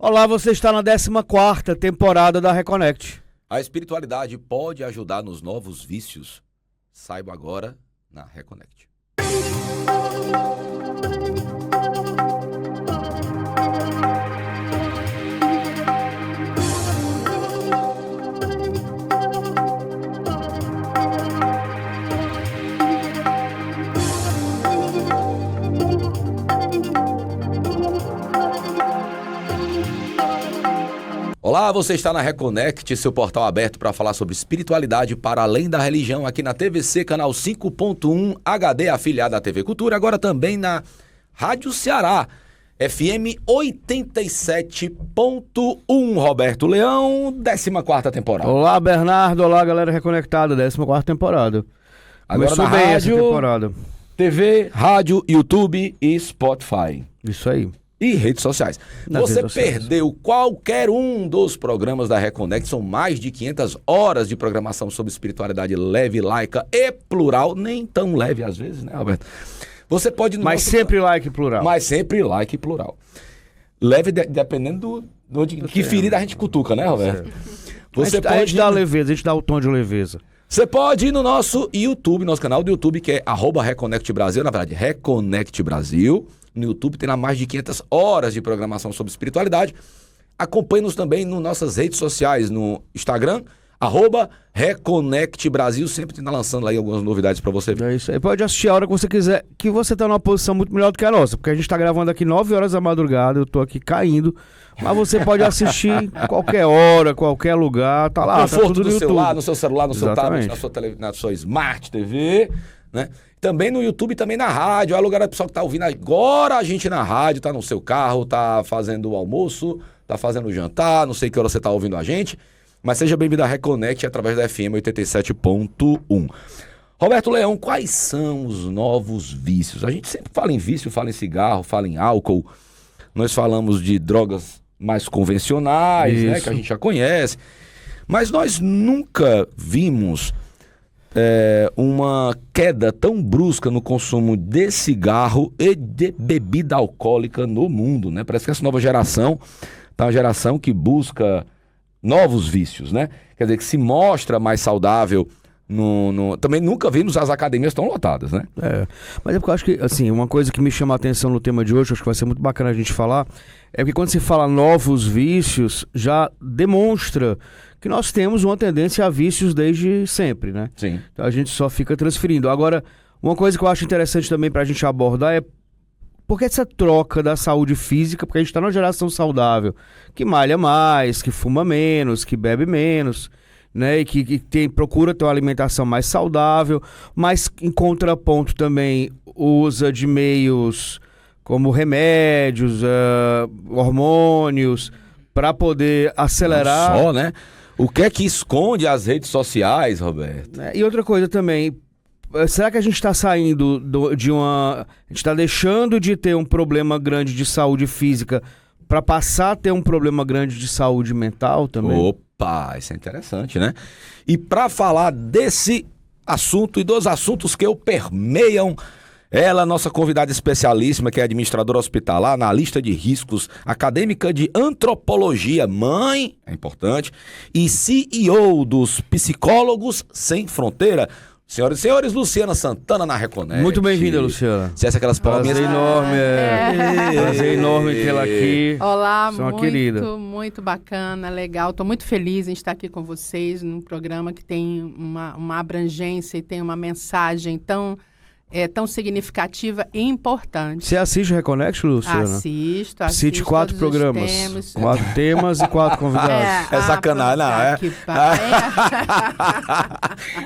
Olá, você está na 14ª temporada da Reconnect. A espiritualidade pode ajudar nos novos vícios? Saiba agora na Reconnect. Olá, você está na Reconnect, seu portal aberto para falar sobre espiritualidade para além da religião, aqui na TVC, canal 5.1 HD, afiliada à TV Cultura, agora também na Rádio Ceará, FM 87.1, Roberto Leão, 14ª temporada. Olá, Bernardo, olá, galera reconectada, 14ª temporada. Agora Começou na bem rádio, essa temporada. TV, rádio, YouTube e Spotify. Isso aí. E redes sociais. Você redes sociais. perdeu qualquer um dos programas da Reconnect, são mais de 500 horas de programação sobre espiritualidade leve, laica e plural, nem tão leve às vezes, né, Roberto? Você pode... Mas sempre like plural. Mas sempre like plural. Leve dependendo de que ferida a gente cutuca, né, Roberto? Você a gente dá leveza, a gente dá o tom de leveza. Você pode ir no nosso YouTube, nosso canal do YouTube, que é @Reconnect Brasil, na verdade, Reconnect Brasil. No YouTube tem lá mais de 500 horas de programação sobre espiritualidade. Acompanhe-nos também nas nossas redes sociais, no Instagram, @Reconnect Brasil, sempre está lançando aí algumas novidades para você. É isso aí. Pode assistir a hora que você quiser, que você tá numa posição muito melhor do que a nossa, porque a gente tá gravando aqui 9 horas da madrugada, eu tô aqui caindo, mas você pode assistir qualquer hora, qualquer lugar, tá lá, tá tudo do no celular, YouTube. no seu celular, no seu tablet, Exatamente. na sua Smart TV, né? Também no YouTube, também na rádio. É o lugar do pessoal que tá ouvindo agora a gente na rádio, tá no seu carro, tá fazendo o almoço, tá fazendo o jantar, não sei que hora você tá ouvindo a gente, mas seja bem-vindo à Reconnect através da FM 87.1. Roberto Leão, quais são os novos vícios? A gente sempre fala em vício, fala em cigarro, fala em álcool, nós falamos de drogas mais convencionais, né, que a gente já conhece, mas nós nunca vimos uma queda tão brusca no consumo de cigarro e de bebida alcoólica no mundo, né? Parece que essa nova geração tá uma geração que busca novos vícios, né? Quer dizer, que se mostra mais saudável. Também nunca vimos as academias tão lotadas, né? Mas é porque eu acho que, assim, uma coisa que me chama a atenção no tema de hoje, acho que vai ser muito bacana a gente falar, é que quando se fala novos vícios, já demonstra que nós temos uma tendência a vícios desde sempre, né? Sim. Então a gente só fica transferindo. Agora, uma coisa que eu acho interessante também pra gente abordar é porque essa troca da saúde física, porque a gente tá numa geração saudável, que malha mais, que fuma menos, que bebe menos, né, e que procura ter uma alimentação mais saudável, mas em contraponto também usa de meios como remédios, hormônios, para poder acelerar. Não só, né? O que é que esconde as redes sociais, Roberto? E outra coisa também, será que a gente está saindo de uma... A gente está deixando de ter um problema grande de saúde física para passar a ter um problema grande de saúde mental também? Opa, isso é interessante, né? E para falar desse assunto e dos assuntos que o permeiam, ela, nossa convidada especialíssima, que é administradora hospitalar, analista de riscos, acadêmica de antropologia, mãe, é importante, e CEO dos Psicólogos Sem Fronteira. Senhoras e senhores, Luciana Santana na Reconnect. Muito bem-vinda, Luciana. Se essa aquelas palminhas... Prazer enorme, prazer enorme tê-la aqui. Olá, Sou uma querida. Muito bacana, legal. Estou muito feliz em estar aqui com vocês num programa que tem uma abrangência e tem uma mensagem tão significativa e importante. Você assiste o Reconnect, Luciana? Assisto. Cite 4 programas. 4 temas e 4 convidados. É sacanagem, não é?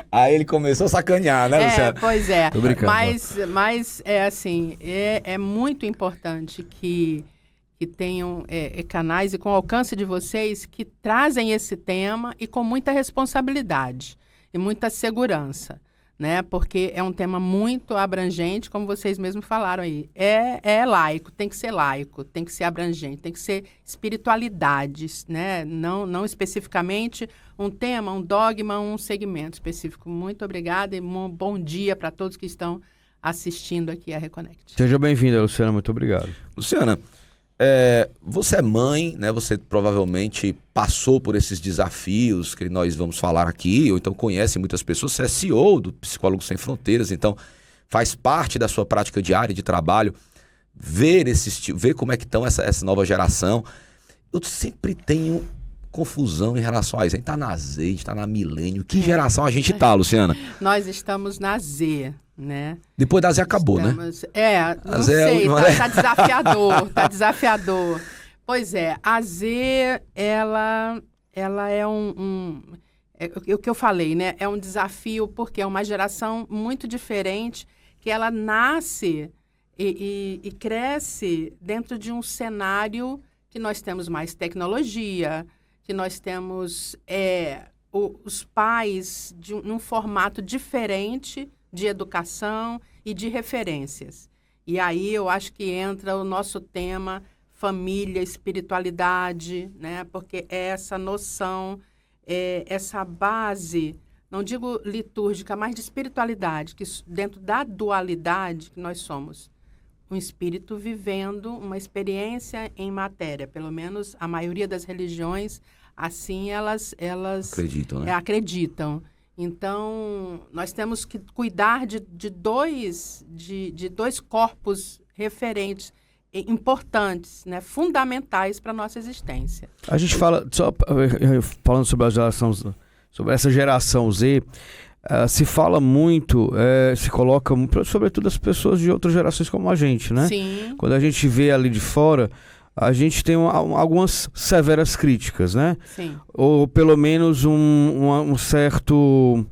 Aí ele começou a sacanear, né, Luciana? Pois é. Tô brincando. Mas é assim, é muito importante que tenham canais e com o alcance de vocês que trazem esse tema e com muita responsabilidade e muita segurança, né? Porque é um tema muito abrangente, como vocês mesmos falaram aí. É laico, tem que ser abrangente, tem que ser espiritualidades, né? Não especificamente um tema, um dogma, um segmento específico. Muito obrigada e um bom dia para todos que estão assistindo aqui a Reconnect. Seja bem-vinda, Luciana, muito obrigado. Luciana, Você é mãe, né? Você provavelmente passou por esses desafios que nós vamos falar aqui, ou então conhece muitas pessoas. Você é CEO do Psicólogos Sem Fronteiras, então faz parte da sua prática diária de trabalho ver como é que estão essa nova geração. Eu sempre tenho confusão em relação a isso. A gente tá na Z, a gente tá na milênio. Que geração a gente tá, Luciana? Nós estamos na Z, né? Depois da Z acabou, né? Não sei, tá desafiador, tá desafiador. Pois é, a Z, ela é o que eu falei, né? É um desafio porque é uma geração muito diferente, que ela nasce e cresce dentro de um cenário que nós temos mais tecnologia, que nós temos os pais num formato diferente de educação e de referências. E aí eu acho que entra o nosso tema família, espiritualidade, né? Porque é essa noção, essa base, não digo litúrgica, mas de espiritualidade, que dentro da dualidade que nós somos. Um espírito vivendo uma experiência em matéria. Pelo menos a maioria das religiões, assim elas acreditam, né? Acreditam. Então, nós temos que cuidar de dois corpos referentes, importantes, né? Fundamentais para a nossa existência. A gente fala, só falando sobre sobre essa geração Z, se fala muito, se coloca, sobretudo as pessoas de outras gerações como a gente, né? Sim. Quando a gente vê ali de fora, a gente tem algumas severas críticas, né? Sim. Ou pelo menos um certo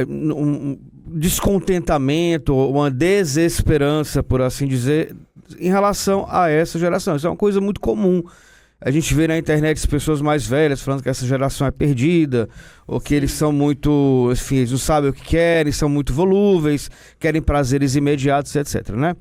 um descontentamento, uma desesperança, por assim dizer, em relação a essa geração. Isso é uma coisa muito comum. A gente vê na internet as pessoas mais velhas falando que essa geração é perdida, ou que eles são muito, enfim, eles não sabem o que querem, são muito volúveis, querem prazeres imediatos, etc, né?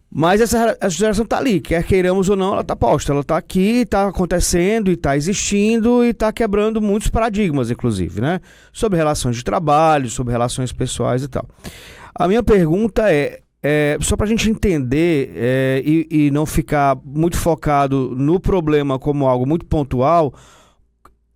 Mas essa geração tá ali, quer queiramos ou não, ela tá posta, ela tá aqui, tá acontecendo e tá existindo e tá quebrando muitos paradigmas, inclusive, né? Sobre relações de trabalho, sobre relações pessoais e tal. A minha pergunta só pra gente entender e não ficar muito focado no problema como algo muito pontual,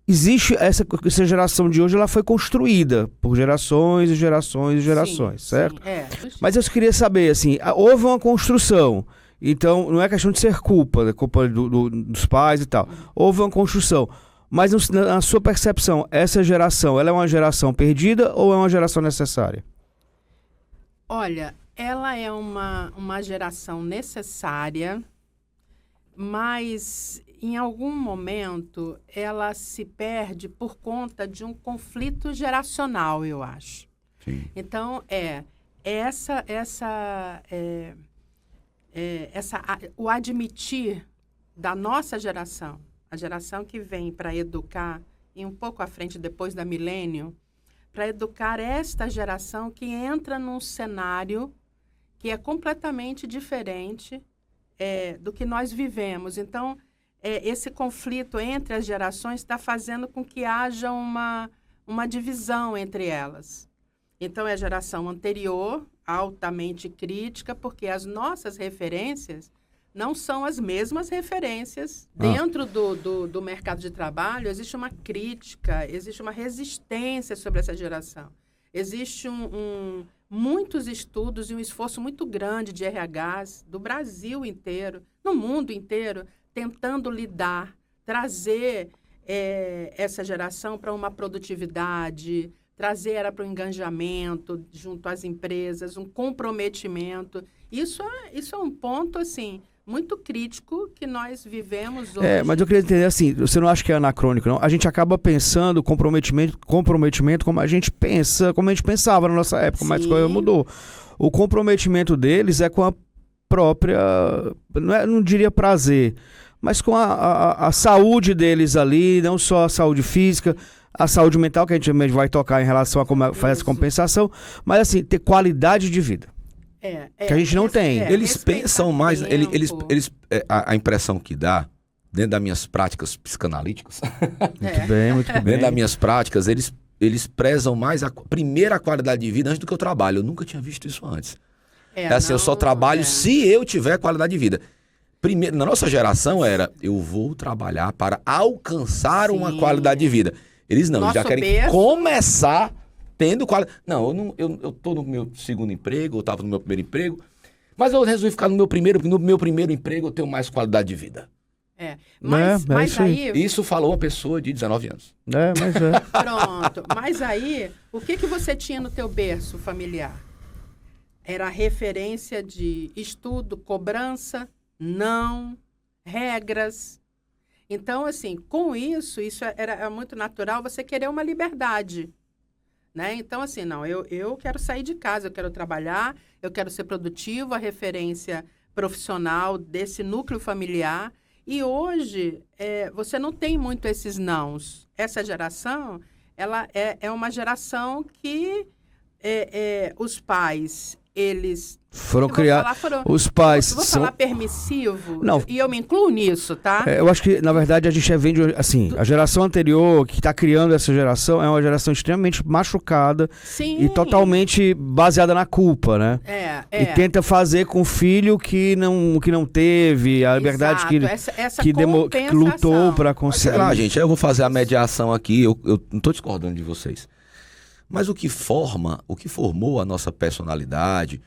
existe essa geração de hoje, ela foi construída por gerações e gerações e gerações, certo? Sim, Mas eu queria saber, assim, houve uma construção, então não é questão de ser culpa, é culpa dos pais e tal. Houve uma construção, mas na sua percepção, essa geração, ela é uma geração perdida ou é uma geração necessária? Olha, ela é uma geração necessária, mas em algum momento ela se perde por conta de um conflito geracional, eu acho. Sim. Então, o admitir da nossa geração, a geração que vem para educar, e um pouco à frente, depois da milênio, para educar esta geração que entra num cenário que é completamente diferente do que nós vivemos. Então, esse conflito entre as gerações está fazendo com que haja uma divisão entre elas. Então, é a geração anterior, altamente crítica, porque as nossas referências não são as mesmas referências. Dentro do mercado de trabalho, existe uma crítica, existe uma resistência sobre essa geração. Existe muitos estudos e um esforço muito grande de RHs do Brasil inteiro, no mundo inteiro, tentando trazer essa geração para uma produtividade, trazer ela para o engajamento junto às empresas, um comprometimento. Isso é um ponto, assim, muito crítico que nós vivemos hoje. Mas eu queria entender assim, você não acha que é anacrônico, não? A gente acaba pensando comprometimento como a gente pensava na nossa época, mas a coisa mudou. O comprometimento deles é com a própria, não diria prazer, mas com a saúde deles ali, não só a saúde física, a saúde mental, que a gente também vai tocar em relação a como faz essa compensação, mas assim, ter qualidade de vida. Que a gente não tem. Eles pensam mais, a impressão que dá, dentro das minhas práticas psicanalíticas, Muito bem. dentro das minhas práticas, eles prezam mais primeiro a qualidade de vida antes do que o trabalho. Eu nunca tinha visto isso antes. Eu só trabalho se eu tiver qualidade de vida. Primeiro, na nossa geração era, eu vou trabalhar para alcançar uma qualidade de vida. Eles não, eles já querem começar tendo qualidade. Não, eu tô no meu segundo emprego, eu estava no meu primeiro emprego, mas eu resolvi ficar no meu primeiro, porque no meu primeiro emprego eu tenho mais qualidade de vida. Mas aí... Isso falou uma pessoa de 19 anos. Mas é. Pronto. Mas aí, o que você tinha no teu berço familiar? Era a referência de estudo, cobrança, não, regras. Então, assim, com isso era muito natural você querer uma liberdade, né? Então, assim, não, eu quero sair de casa, eu quero trabalhar, eu quero ser produtivo, a referência profissional desse núcleo familiar. E hoje, você não tem muito esses nãos. Essa geração, ela é uma geração que os pais, eles... Foram criados... Os pais vou são... falar permissivo, Não. e eu me incluo nisso, tá? Eu acho que, na verdade, a gente vem de... Assim, a geração anterior, que está criando essa geração, é uma geração extremamente machucada. Sim. E totalmente baseada na culpa, né? E tenta fazer com o filho que não teve, a liberdade que lutou para conseguir. Sei lá, gente, eu vou fazer a mediação aqui, eu não estou discordando de vocês. Mas o que formou a nossa personalidade...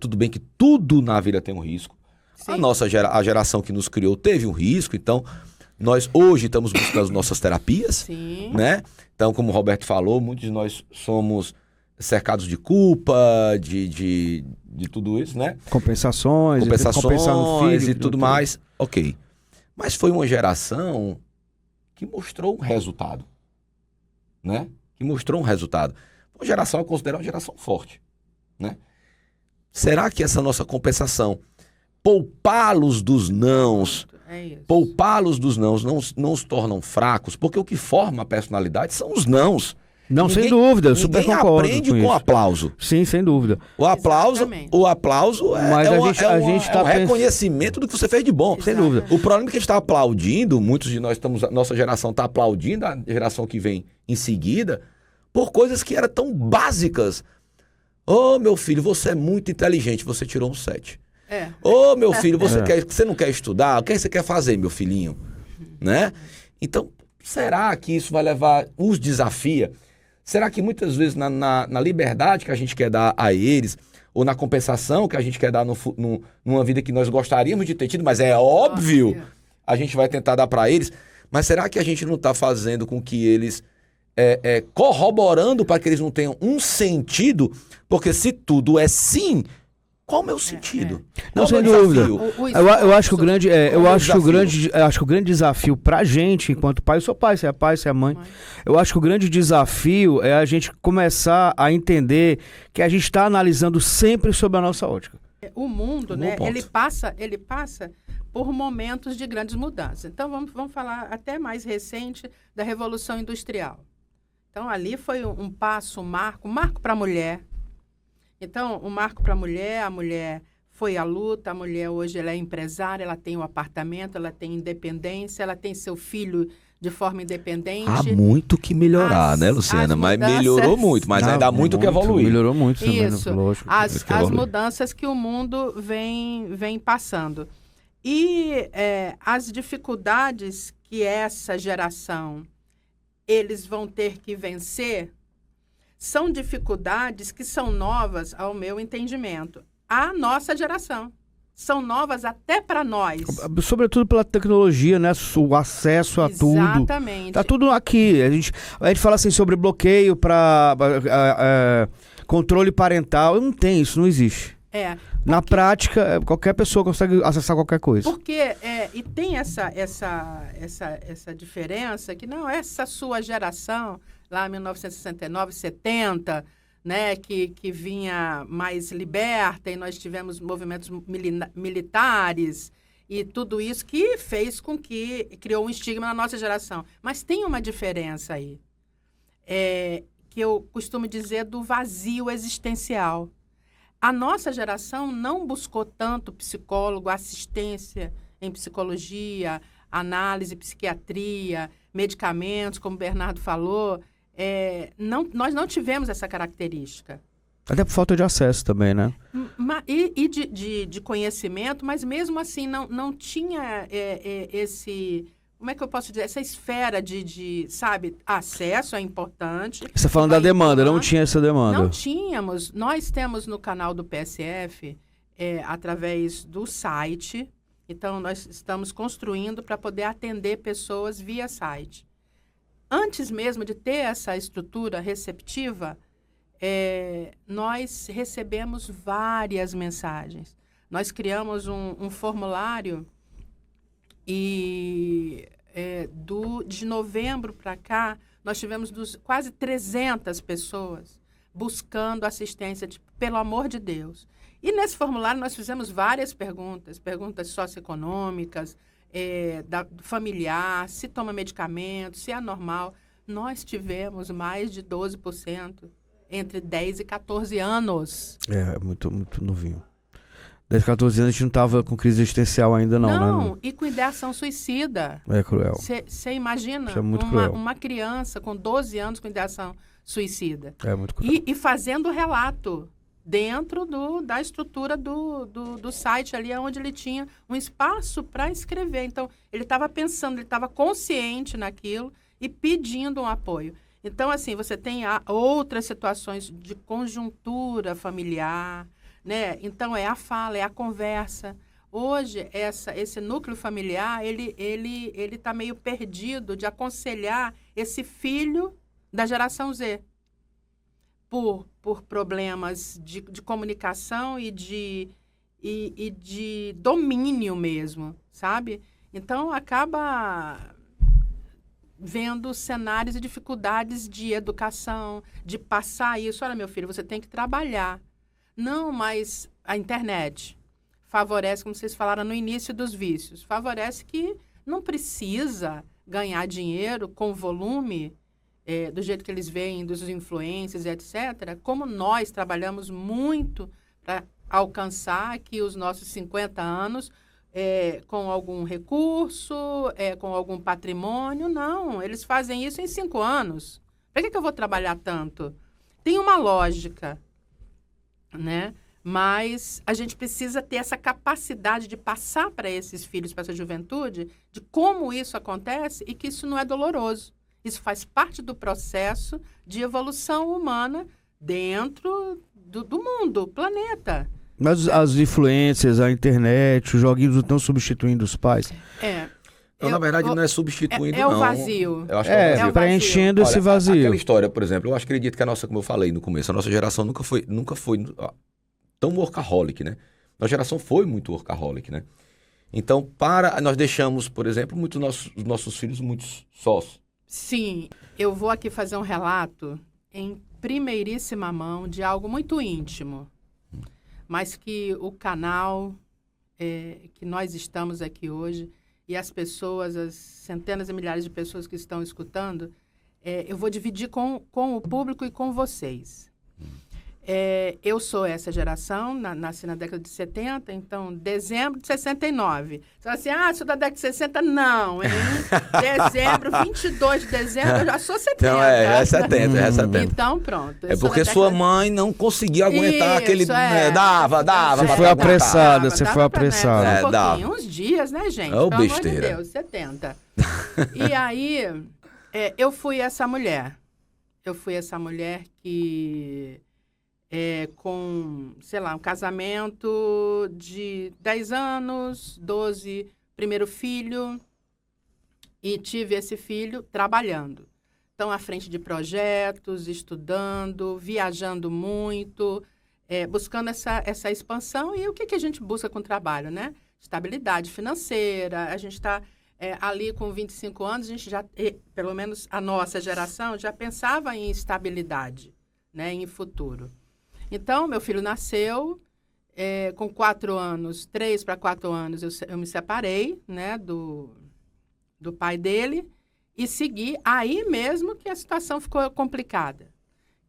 tudo bem que tudo na vida tem um risco. Sim. A geração que nos criou teve um risco, então nós hoje estamos buscando as nossas terapias. Sim. Né? Então, como o Roberto falou, muitos de nós somos cercados de culpa, de tudo isso, né? Compensações compensar no filho, e tudo mais. Ok. Mas foi uma geração que mostrou um resultado. Né? Que mostrou um resultado. Uma geração, eu considero uma geração forte. Né? Será que essa nossa compensação, poupá-los dos nãos, não os tornam fracos? Porque o que forma a personalidade são os nãos. Não, sem dúvida, eu super concordo. Ninguém aprende com aplauso. Sim, sem dúvida. O aplauso Mas a gente tá um reconhecimento do que você fez de bom. Exato. Sem dúvida. O problema é que a gente está aplaudindo, muitos de nós nossa geração está aplaudindo a geração que vem em seguida, por coisas que eram tão básicas. Ô, meu filho, você é muito inteligente, você tirou um 7. Ô, meu filho, você não quer estudar? O que você quer fazer, meu filhinho? Né? Então, será que isso vai levar, os desafia? Será que muitas vezes na liberdade que a gente quer dar a eles, ou na compensação que a gente quer dar numa vida que nós gostaríamos de ter tido, mas é óbvio, a gente vai tentar dar para eles, mas será que a gente não está fazendo com que eles... corroborando para que eles não tenham um sentido, porque se tudo é sim, qual o meu sentido? Não, sem dúvida. Eu acho que o grande desafio pra gente, enquanto pai, eu sou pai, você é pai, você é mãe. Eu acho que o grande desafio é a gente começar a entender que a gente está analisando sempre sob a nossa ótica. O mundo, né, ele passa por momentos de grandes mudanças. Então, vamos falar até mais recente da Revolução Industrial. Então, ali foi um passo, um marco para a mulher. Então, um marco para a mulher foi à luta, a mulher hoje ela é empresária, ela tem um apartamento, ela tem independência, ela tem seu filho de forma independente. Há muito que melhorar, né, Luciana? Mas melhorou muito, mas ainda há muito que evoluir. Melhorou muito também, isso. Lógico. As mudanças que o mundo vem passando. E as dificuldades que essa geração eles vão ter que vencer, são dificuldades que são novas ao meu entendimento. A nossa geração. São novas até para nós. Sobretudo pela tecnologia, né? O acesso a tudo. Exatamente. Tá tudo aqui. A gente fala assim sobre bloqueio para controle parental. Não tem, isso não existe. Na prática, qualquer pessoa consegue acessar qualquer coisa. Porque, e tem essa diferença que não, essa sua geração, lá em 1969, 70, né, que vinha mais liberta, e nós tivemos movimentos militares e tudo isso que fez com que criou um estigma na nossa geração. Mas tem uma diferença aí, que eu costumo dizer do vazio existencial. A nossa geração não buscou tanto psicólogo, assistência em psicologia, análise, psiquiatria, medicamentos, como o Bernardo falou. Nós não tivemos essa característica. Até por falta de acesso também, né? E de conhecimento, mas mesmo assim não tinha esse... Como é que eu posso dizer? Essa esfera sabe, acesso é importante. Você está falando da demanda, não tinha essa demanda. Não tínhamos. Nós temos no canal do PSF, através do site, então nós estamos construindo para poder atender pessoas via site. Antes mesmo de ter essa estrutura receptiva, nós recebemos várias mensagens. Nós criamos um formulário e de novembro para cá, nós tivemos quase 300 pessoas buscando assistência, pelo amor de Deus. E nesse formulário nós fizemos várias perguntas socioeconômicas, familiar, se toma medicamento, se é normal. Nós tivemos mais de 12% entre 10 e 14 anos. É muito, muito novinho. 10, 14 anos a gente não estava com crise existencial ainda não, Não, né? e com ideação suicida. É cruel. Você imagina Isso é muito cruel. uma criança com 12 anos com ideação suicida. É muito cruel. E fazendo relato dentro da estrutura do site ali, onde ele tinha um espaço para escrever. Então, ele estava pensando, ele estava consciente naquilo e pedindo um apoio. Então, assim, você tem outras situações de conjuntura familiar, né? Então, é a fala, é a conversa. Hoje, esse núcleo familiar, ele está meio perdido de aconselhar esse filho da geração Z. Por problemas de comunicação e de domínio mesmo, sabe? Então, acaba vendo cenários e dificuldades de educação, de passar isso. Olha, meu filho, você tem que trabalhar. Não, mas a internet favorece, como vocês falaram no início dos vícios, favorece que não precisa ganhar dinheiro com volume, do jeito que eles veem, dos influencers, etc., como nós trabalhamos muito para alcançar aqui os nossos 50 anos com algum recurso, com algum patrimônio. Não, eles fazem isso em 5 anos. Para que eu vou trabalhar tanto? Tem uma lógica, né? Mas a gente precisa ter essa capacidade de passar para esses filhos, para essa juventude, de como isso acontece e que isso não é doloroso. Isso faz parte do processo de evolução humana dentro do mundo, planeta. Mas as influências, a internet, os joguinhos não estão substituindo os pais? Então, na verdade, não é substituindo, não. É o vazio. Eu acho que é o vazio. Preenchendo esse Olha, vazio. Aquela história, por exemplo, eu acredito que a nossa, como eu falei no começo, a nossa geração nunca foi tão workaholic, né? Nossa geração foi muito workaholic, né? Então, nós deixamos, por exemplo, os nossos filhos muito sós. Sim, eu vou aqui fazer um relato em primeiríssima mão de algo muito íntimo, mas que o canal que nós estamos aqui hoje e as pessoas, as centenas e milhares de pessoas que estão escutando, eu vou dividir com o público e com vocês. Eu sou essa geração, nasci na década de 70, então, dezembro de 69. Você fala assim, sou da década de 60? Não, hein? Dezembro, 22 de dezembro, eu já sou 70. Então, já é 70. Então, pronto. Porque sua mãe não conseguia aguentar aquele... Dava. Você foi apressada, você foi apressada. Pouquinho, uns dias, né, gente? Pelo amor de Deus, 70. E aí, eu fui essa mulher. Eu fui essa mulher que... com, sei lá, um casamento de 10 anos, 12, primeiro filho, e tive esse filho trabalhando. Então, à frente de projetos, estudando, viajando muito, buscando essa expansão. E o que a gente busca com o trabalho, né? Estabilidade financeira. A gente está ali com 25 anos, a gente já, pelo menos a nossa geração, já pensava em estabilidade, né? Em futuro. Então, meu filho nasceu, com 4 anos, 3 para 4 anos, eu me separei, né, do pai dele e segui. Aí mesmo que a situação ficou complicada.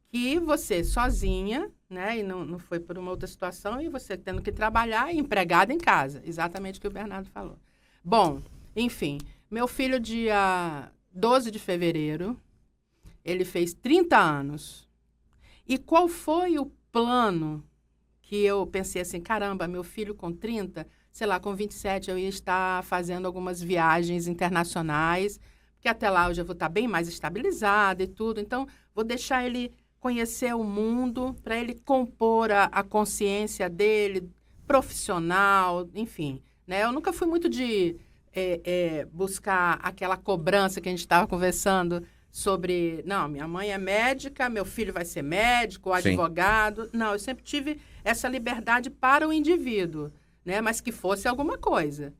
Que você sozinha, né, e não foi por uma outra situação, e você tendo que trabalhar e empregada em casa. Exatamente o que o Bernardo falou. Bom, enfim, meu filho, dia 12 de fevereiro, ele fez 30 anos. E qual foi o plano que eu pensei assim, caramba, meu filho com 30, sei lá, com 27 eu ia estar fazendo algumas viagens internacionais, porque até lá eu já vou estar bem mais estabilizada e tudo, então vou deixar ele conhecer o mundo, para ele compor a consciência dele, profissional, enfim. Né? Eu nunca fui muito de buscar aquela cobrança que a gente estava conversando sobre, não, minha mãe é médica, meu filho vai ser médico, advogado. Não, eu sempre tive essa liberdade para o indivíduo, né? Mas que fosse alguma coisa.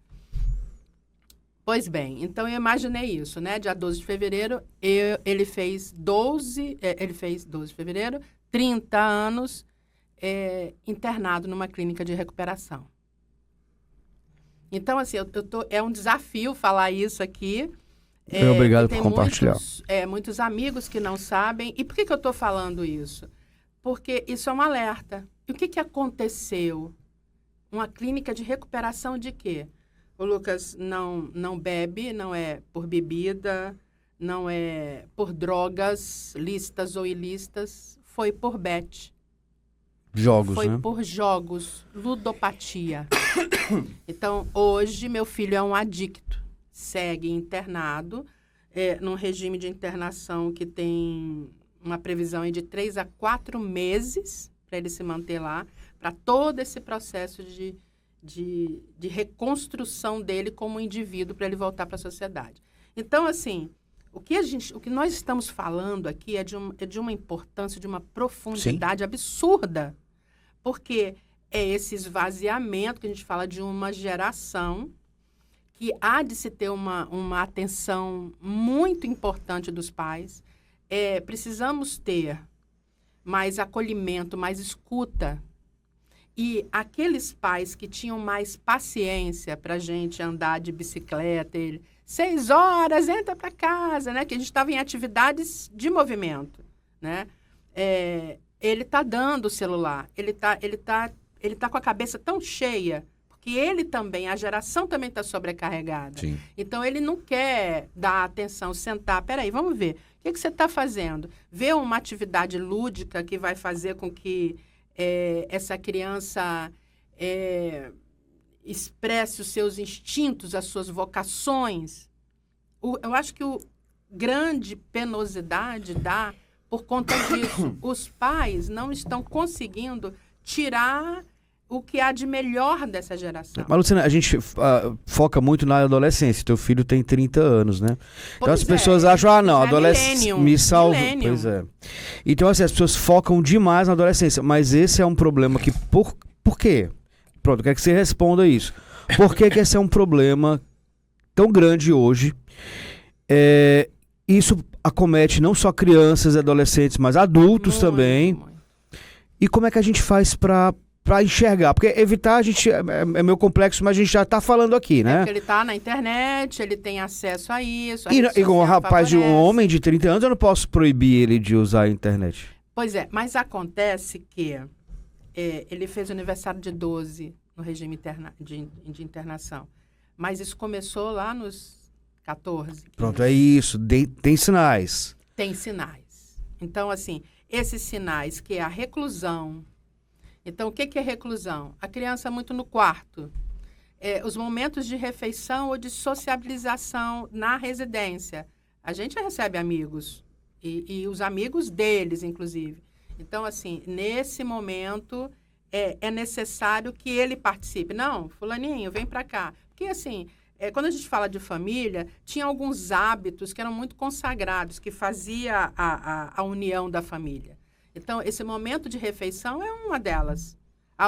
Pois bem, então eu imaginei isso, né? Dia 12 de fevereiro, ele fez 12 de fevereiro, 30 anos internado numa clínica de recuperação. Então, assim, é um desafio falar isso aqui. Obrigado por compartilhar. Muitos amigos que não sabem. E por que eu estou falando isso? Porque isso é um alerta. E o que aconteceu? Uma clínica de recuperação de quê? O Lucas não bebe, não é por bebida, não é por drogas lícitas ou ilícitas, foi por bet. Jogos, foi né? por jogos, ludopatia. Então, hoje, meu filho é um adicto. Segue internado, num regime de internação que tem uma previsão aí de 3 a 4 meses para ele se manter lá, para todo esse processo de reconstrução dele como indivíduo para ele voltar para a sociedade. Então, assim, o que nós estamos falando aqui é de uma importância, de uma profundidade absurda, porque é esse esvaziamento que a gente fala de uma geração que há de se ter uma atenção muito importante dos pais. Precisamos ter mais acolhimento, mais escuta. E aqueles pais que tinham mais paciência para a gente andar de bicicleta, 6 horas, entra para casa, né? Que a gente estava em atividades de movimento, né? Ele está dando o celular, ele tá com a cabeça tão cheia, porque ele também, a geração também está sobrecarregada. Sim. Então, ele não quer dar atenção, sentar, peraí, vamos ver, o que você está fazendo? Ver uma atividade lúdica que vai fazer com que essa criança expresse os seus instintos, as suas vocações. Eu acho que o grande penosidade dá por conta disso. Os pais não estão conseguindo tirar o que há de melhor dessa geração. Mas, Luciana, a gente foca muito na adolescência. Teu filho tem 30 anos, né? Então as pessoas acham, não, adolescência me salva. Pois é. Então, assim, as pessoas focam demais na adolescência. Mas esse é um problema que... Por quê? Pronto, eu quero que você responda isso. Por que esse é um problema tão grande hoje? Isso acomete não só crianças e adolescentes, mas adultos também. Muito. E como é que a gente faz para enxergar? Porque evitar, a gente é meio complexo, mas a gente já está falando aqui, né? Porque ele está na internet, ele tem acesso a isso. E com um rapaz, um homem de 30 anos, eu não posso proibir ele de usar a internet. Pois é, mas acontece que ele fez o aniversário de 12 no regime de internação. Mas isso começou lá nos 14. 15. Pronto, é isso. Tem sinais. Tem sinais. Então, assim, esses sinais que é a reclusão. Então, o que é reclusão? A criança muito no quarto. Os momentos de refeição ou de sociabilização na residência. A gente recebe amigos. E os amigos deles, inclusive. Então, assim, nesse momento, é necessário que ele participe. Não, fulaninho, vem para cá. Porque, assim... quando a gente fala de família, tinha alguns hábitos que eram muito consagrados, que fazia a união da família. Então, esse momento de refeição é uma delas.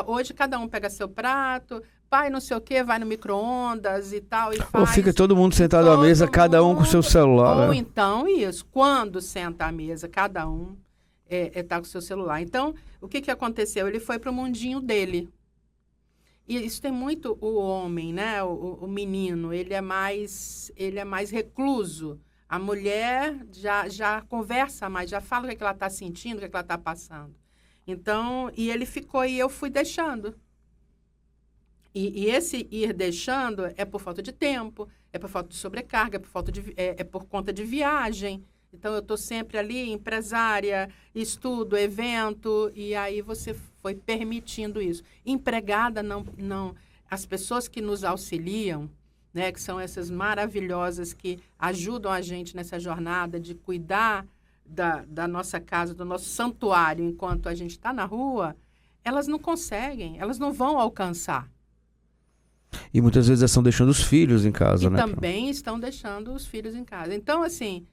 Hoje, cada um pega seu prato, pai não sei o quê, vai no micro-ondas e tal, e faz. Ou fica todo mundo sentado à mesa, cada um com seu celular. Ou então, isso, quando senta à mesa, cada um está com seu celular. Então, o que aconteceu? Ele foi para o mundinho dele. E isso tem muito o homem, né? O menino, ele é mais recluso. A mulher já conversa mais, já fala o que ela está sentindo, o que ela está passando. Então, e ele ficou e eu fui deixando. E esse ir deixando é por falta de tempo, é por falta de sobrecarga, é por conta de viagem, Então, eu estou sempre ali, empresária, estudo, evento, e aí você foi permitindo isso. Empregada, não. As pessoas que nos auxiliam, né, que são essas maravilhosas que ajudam a gente nessa jornada de cuidar da nossa casa, do nosso santuário, enquanto a gente está na rua, elas não conseguem, elas não vão alcançar. E muitas vezes estão deixando os filhos em casa, E né? também estão deixando os filhos em casa. Então, assim,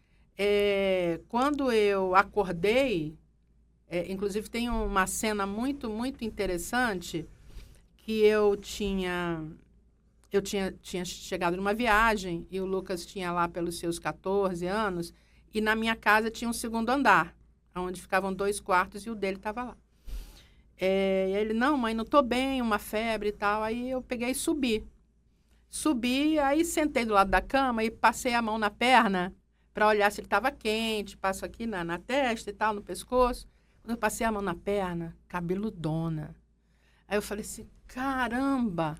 quando eu acordei, inclusive tem uma cena muito, muito interessante, que eu tinha chegado numa viagem e o Lucas tinha lá pelos seus 14 anos, e na minha casa tinha um segundo andar, onde ficavam 2 quartos e o dele estava lá. E ele, não, mãe, não estou bem, uma febre e tal. Aí eu peguei e subi. Subi, aí sentei do lado da cama e passei a mão na perna para olhar se ele estava quente, passo aqui na testa e tal, no pescoço. Quando eu passei a mão na perna, cabeludona. Aí eu falei assim, caramba,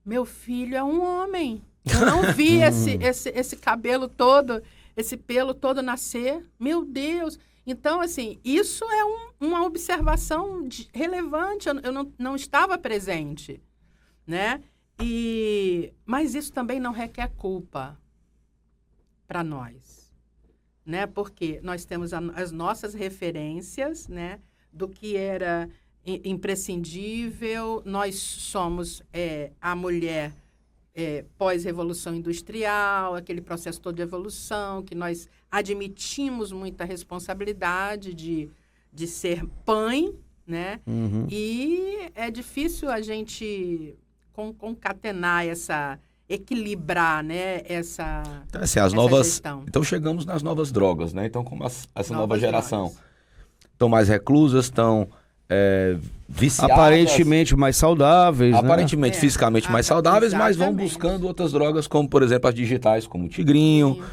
meu filho é um homem. Eu não vi esse cabelo todo, esse pelo todo nascer. Meu Deus! Então, assim, isso é uma observação relevante. Eu não estava presente, né? Mas isso também não requer culpa para nós, né? Porque nós temos as nossas referências, né? Do que era imprescindível. Nós somos a mulher pós-revolução industrial, aquele processo todo de evolução, que nós admitimos muita responsabilidade de ser mãe, né? Uhum. E é difícil a gente concatenar equilibrar, né? Essa Então, assim, as novas. gestão. Então chegamos nas novas drogas, né? Então, como essa nova Novas geração drogas. estão mais reclusas, estão viciadas. Aparentemente mais saudáveis, né? Aparentemente, fisicamente mais saudáveis, mas vão exatamente. buscando outras drogas, como, por exemplo, as digitais, como o Tigrinho,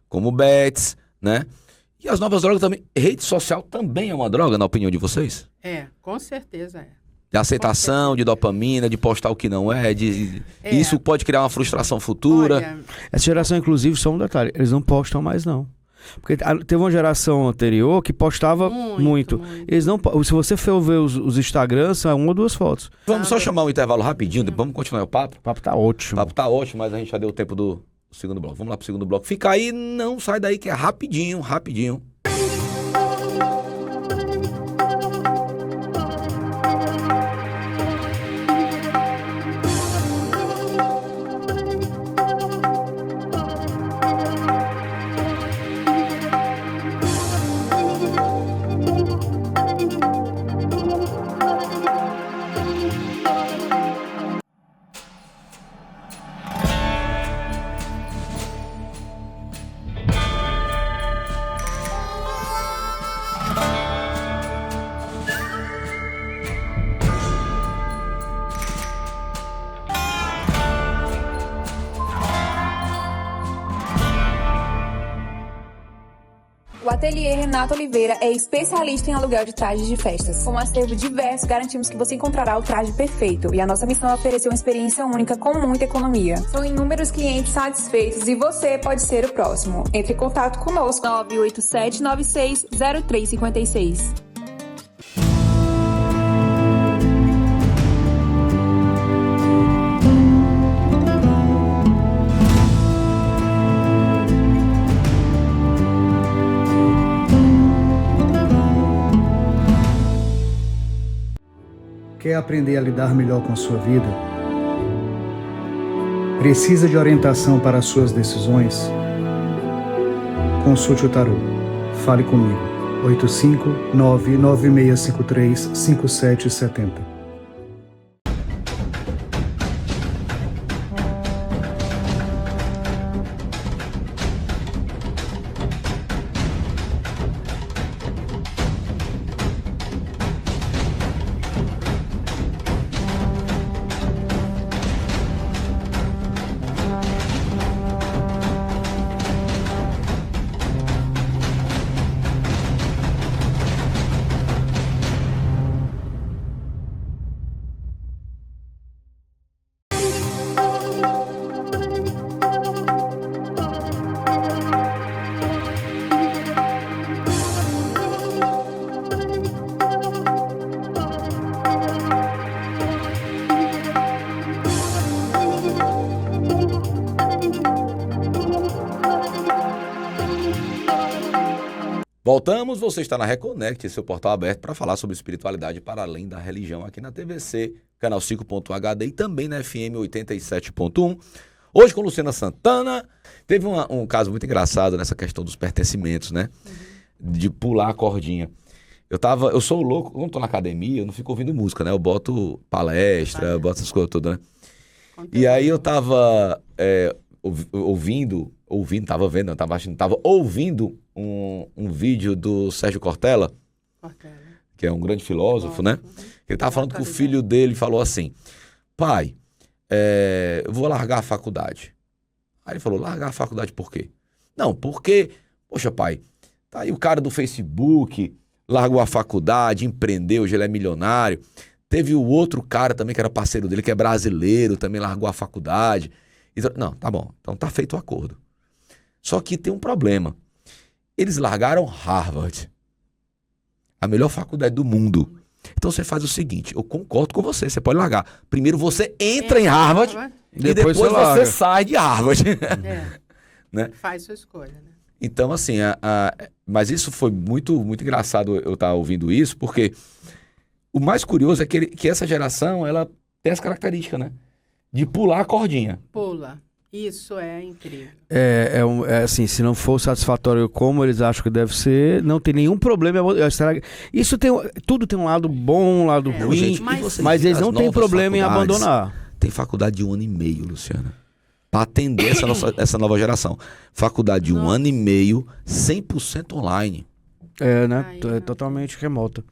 como o Bets, né? E as novas drogas também. Rede social também é uma droga, na opinião de vocês? Com certeza é. De aceitação, de dopamina, de postar o que não é, isso pode criar uma frustração futura. Olha, Essa geração, inclusive, só um detalhe, eles não postam mais, não. Porque teve uma geração anterior que postava muito. Eles não, se você for ver os Instagrams, são 1 ou 2 fotos. Vamos só chamar um intervalo rapidinho, depois vamos continuar o papo. O papo tá O ótimo. papo tá ótimo, mas a gente já deu o tempo do segundo bloco. Vamos lá pro segundo bloco. Fica aí, não sai daí que é rapidinho, rapidinho. O Ateliê Renato Oliveira é especialista em aluguel de trajes de festas. Com um acervo diverso, garantimos que você encontrará o traje perfeito. E a nossa missão é oferecer uma experiência única com muita economia. São inúmeros clientes satisfeitos e você pode ser o próximo. Entre em contato conosco 987960356. Quer aprender a lidar melhor com a sua vida? Precisa de orientação para as suas decisões? Consulte o tarô. Fale comigo. 859-9653-5770. Voltamos, você está na Reconnect, seu portal aberto para falar sobre espiritualidade para além da religião aqui na TVC, canal 5.HD e também na FM 87.1. Hoje com Luciana Santana. Teve um caso muito engraçado nessa questão dos pertencimentos, né? De pular a cordinha. Eu sou louco, quando estou na academia, eu não fico ouvindo música, né? Eu boto palestra, eu boto essas coisas todas, né? E aí eu tava ouvindo um vídeo do Sérgio Cortella, que é um grande filósofo, né? Ele tava falando que o filho dele falou assim: pai, eu vou largar a faculdade. Aí ele falou: largar a faculdade por quê? Não, porque, poxa pai, tá aí o cara do Facebook, largou a faculdade, empreendeu, hoje ele é milionário. Teve o outro cara também que era parceiro dele, que é brasileiro, também largou a faculdade. Não, tá bom, então tá feito o acordo. Só que tem um problema. Eles largaram Harvard, a melhor faculdade do mundo. Então você faz o seguinte, eu concordo com você, você pode largar. Primeiro você entra em Harvard e depois você sai de Harvard. Né? Faz sua escolha, né? Então, assim, mas isso foi muito, muito engraçado eu estar ouvindo isso, porque o mais curioso é que essa geração, ela tem essa característica, né? De pular a cordinha. Pula. Isso é incrível. Assim, se não for satisfatório como eles acham que deve ser, não tem nenhum problema. Isso tudo tem um lado bom, um lado ruim, gente, mas eles não têm problema em abandonar. Tem faculdade de 1 ano e meio, Luciana, para atender essa nova geração. Faculdade de 1 ano e meio, 100% online. Né? É totalmente remota.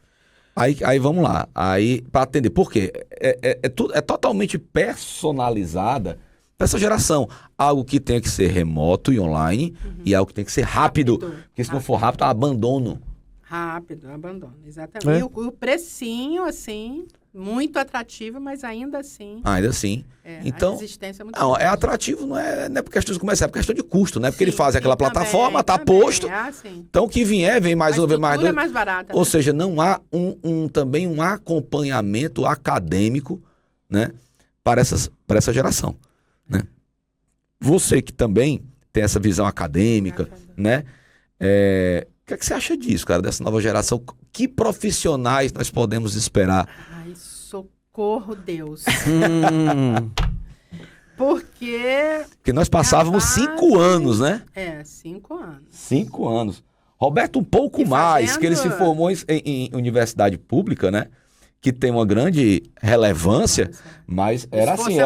Aí vamos lá. Aí, para atender. Por quê? É totalmente personalizada para essa geração. Algo que tem que ser remoto e online e algo que tem que ser rápido. Porque se não for rápido, abandono. Rápido, abandono, exatamente. E o precinho, assim, muito atrativo, mas ainda assim... Ainda assim. Então, a resistência é muito grande. É atrativo, não é por questão de comercial, é por questão de custo, né? Porque ele faz aquela plataforma, tá posto. Então, o que vier, vem mais um, vem mais dois. É mais barata, Ou né? seja, não há também um acompanhamento acadêmico, né? Para essa geração, né? Você que também tem essa visão acadêmica, né? O que é que você acha disso, cara, dessa nova geração? Que profissionais nós podemos esperar? Ai, socorro, Deus. Porque nós passávamos 5 anos, né? 5 anos. 5 anos. Roberto, um pouco mais, que ele se formou em universidade pública, né? Que tem uma grande relevância, mas era assim,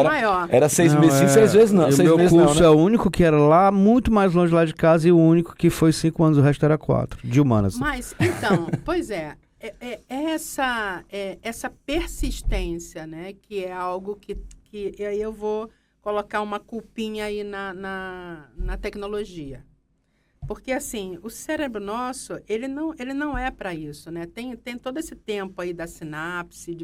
era 6 meses sim, 6 vezes não. O meu curso é o único que era lá, muito mais longe lá de casa, e o único que foi 5 anos, o resto era 4, de humanas. Mas, então, pois essa persistência, né, que é algo que aí eu vou colocar uma culpinha aí na tecnologia. Porque, assim, o cérebro nosso, ele não é para isso, né? Tem todo esse tempo aí da sinapse.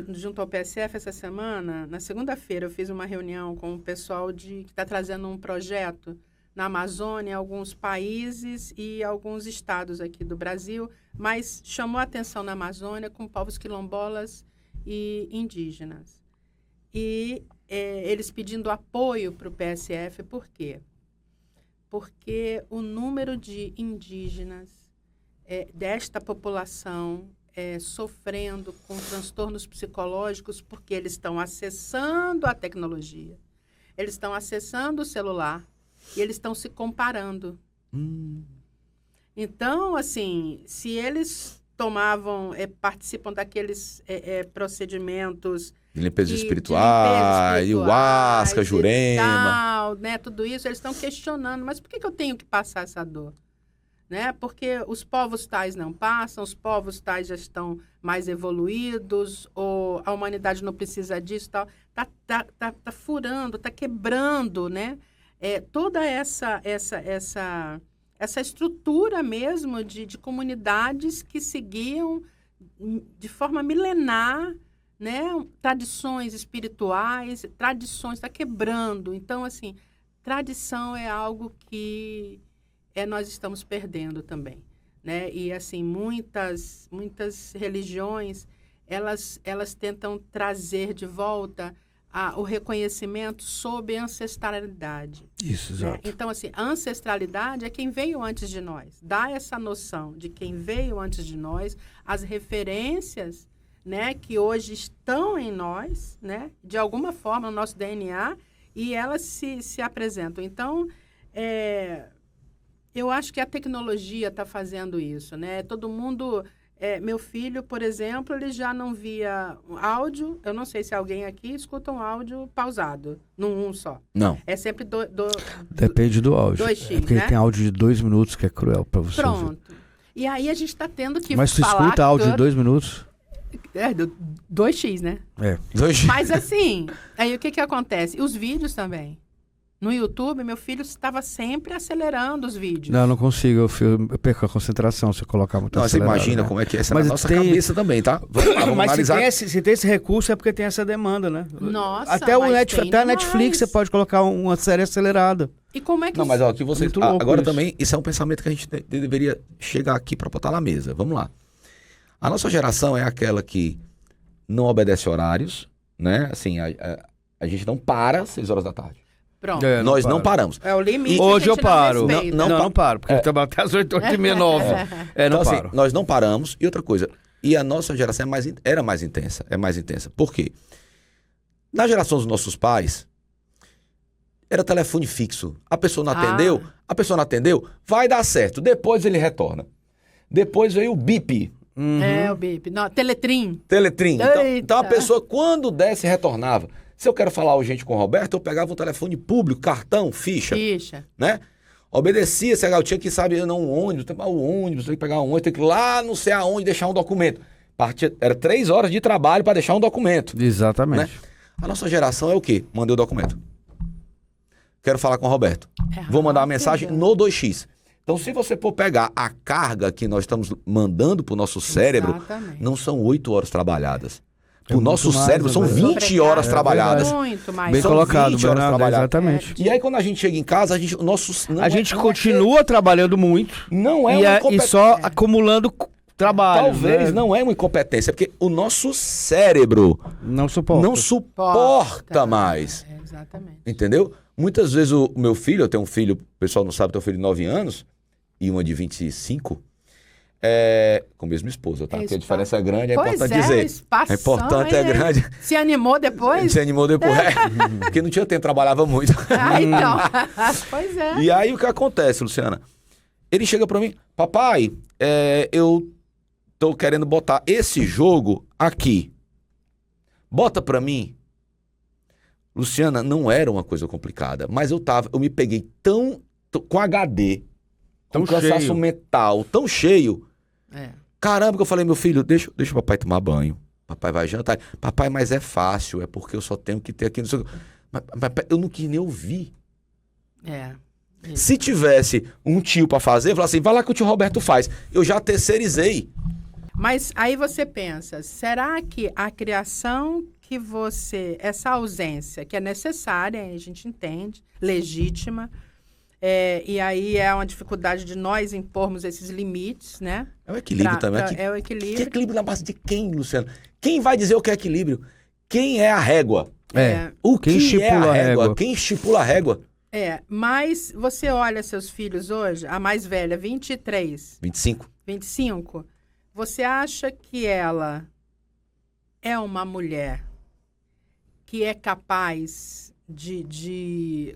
Junto ao PSF, essa semana, na segunda-feira, eu fiz uma reunião com o pessoal que está trazendo um projeto na Amazônia, alguns países e alguns estados aqui do Brasil, mas chamou a atenção na Amazônia com povos quilombolas e indígenas. E eles pedindo apoio para o PSF, por quê? Porque o número de indígenas desta população sofrendo com transtornos psicológicos porque eles estão acessando a tecnologia, eles estão acessando o celular e eles estão se comparando. Então, assim, se eles participam daqueles procedimentos de limpeza espiritual, ayahuasca, Jurema. Tal, né, tudo isso, eles estão questionando, mas por que eu tenho que passar essa dor? Né? Porque os povos tais não passam, os povos tais já estão mais evoluídos, ou a humanidade não precisa disso, tal. Tá furando, tá quebrando, né? Toda essa estrutura mesmo de comunidades que seguiam de forma milenar, né? Tradições espirituais, está quebrando. Então, assim, tradição é algo que nós estamos perdendo também, né? E, assim, muitas religiões, elas tentam trazer de volta o reconhecimento sob ancestralidade. Isso, Né? exato. Então, assim, a ancestralidade é quem veio antes de nós. Dá essa noção de quem veio antes de nós, as referências, né, que hoje estão em nós, né, de alguma forma no nosso DNA, e elas se apresentam. Então, eu acho que a tecnologia está fazendo isso, né? Todo mundo... meu filho, por exemplo, ele já não via áudio. Eu não sei se alguém aqui escuta um áudio pausado, num só. Não. É sempre Depende do áudio. 2x, Porque né? tem áudio de 2 minutos que é cruel pra você ouvir. Pronto. E aí a gente está tendo que Mas tu falar... escuta áudio de 2 minutos? 2x, né? É. Mas assim, aí o que acontece? Os vídeos também. No YouTube, meu filho estava sempre acelerando os vídeos. Não, eu não consigo. Eu perco a concentração se eu colocar muito Não, você acelerado, imagina né? como é que é essa Mas na nossa tem- cabeça também, tá? Vamos lá, vamos Mas analisar. se tem esse recurso é porque tem essa demanda, né? Nossa, até a mas tem Netflix demais. você pode colocar uma série acelerada. E como é que Não, mas ó, aqui vocês. Muito louco Agora isso. também, isso é um pensamento que a gente deveria chegar aqui para botar na mesa. Vamos lá. A nossa geração é aquela que não obedece horários, né? Assim, a gente não para às 6 horas da tarde. Pronto. É, Nós não paro. paramos. É o limite. Hoje que a eu gente paro. Não, respeita. Não paro, porque eu trabalho até as 8, 8 e meia, 9. Não Então, assim, paro. nós não paramos. E outra coisa, e a nossa geração era mais intensa. É mais intensa. Por quê? Na geração dos nossos pais, era telefone fixo. A pessoa não atendeu, vai dar certo. Depois ele retorna. Depois veio o bip, É o bip. Não, Teletrim. Teletrim. Eita. Então a pessoa, quando desse, retornava. Se eu quero falar urgente com o Roberto, eu pegava um telefone público, cartão, ficha, Ficha. né? Obedecia, se eu tinha que, sabe, não, um ônibus, tem que pegar um ônibus, tem que ir lá não sei aonde deixar um documento. Era 3 horas de trabalho para deixar um documento. Exatamente. Né? A nossa geração é o quê? Mandei o documento. Quero falar com o Roberto. Vou mandar uma mensagem no 2x. Então, se você for pegar a carga que nós estamos mandando para o nosso cérebro, Exatamente. não são 8 horas trabalhadas. É O nosso muito mais, cérebro é são verdade. 20 horas trabalhadas. Muito mais. Bem São colocado, 20 horas Bernardo, trabalhadas. exatamente. E aí, quando a gente chega em casa, a gente Continua trabalhando muito não é e, uma e incompetência. só acumulando trabalho. Talvez né? não é uma incompetência, porque o nosso cérebro Não suporta. não suporta mais. Exatamente. Entendeu? Muitas vezes o meu filho, eu tenho um filho, o pessoal não sabe, eu tenho um filho de 9 anos e uma de 25, com a mesma esposa, tá? Porque a diferença é grande, é Pois importante é, dizer. espação, É importante, é hein? grande. Se animou depois? Se animou depois. Porque não tinha tempo, trabalhava muito. Ah, então. Pois é. E aí o que acontece, Luciana? Ele chega pra mim, papai, eu tô querendo botar esse jogo aqui. Bota pra mim. Luciana, não era uma coisa complicada, mas eu me peguei com HD, Tão com cansaço cheio. mental, tão cheio. É. Caramba, que eu falei, meu filho, deixa o papai tomar banho. Papai vai jantar. Papai, mas é fácil, é porque eu só tenho que ter aqui. Não sei o quê. Mas, eu não quis nem ouvir. É. Se tivesse um tio pra fazer, eu falava assim, vai lá que o tio Roberto faz. Eu já terceirizei. Mas aí você pensa, será que a criação que essa ausência que é necessária, a gente entende, legítima, e aí é uma dificuldade de nós impormos esses limites, né? É o equilíbrio também. É o Que equilíbrio. equilíbrio na base de quem, Luciano? Quem vai dizer o que é equilíbrio? Quem é a régua? O Quem que estipula é a régua? Quem estipula a régua? Mas você olha seus filhos hoje, a mais velha, 23, 25. 25, você acha que ela é uma mulher que é capaz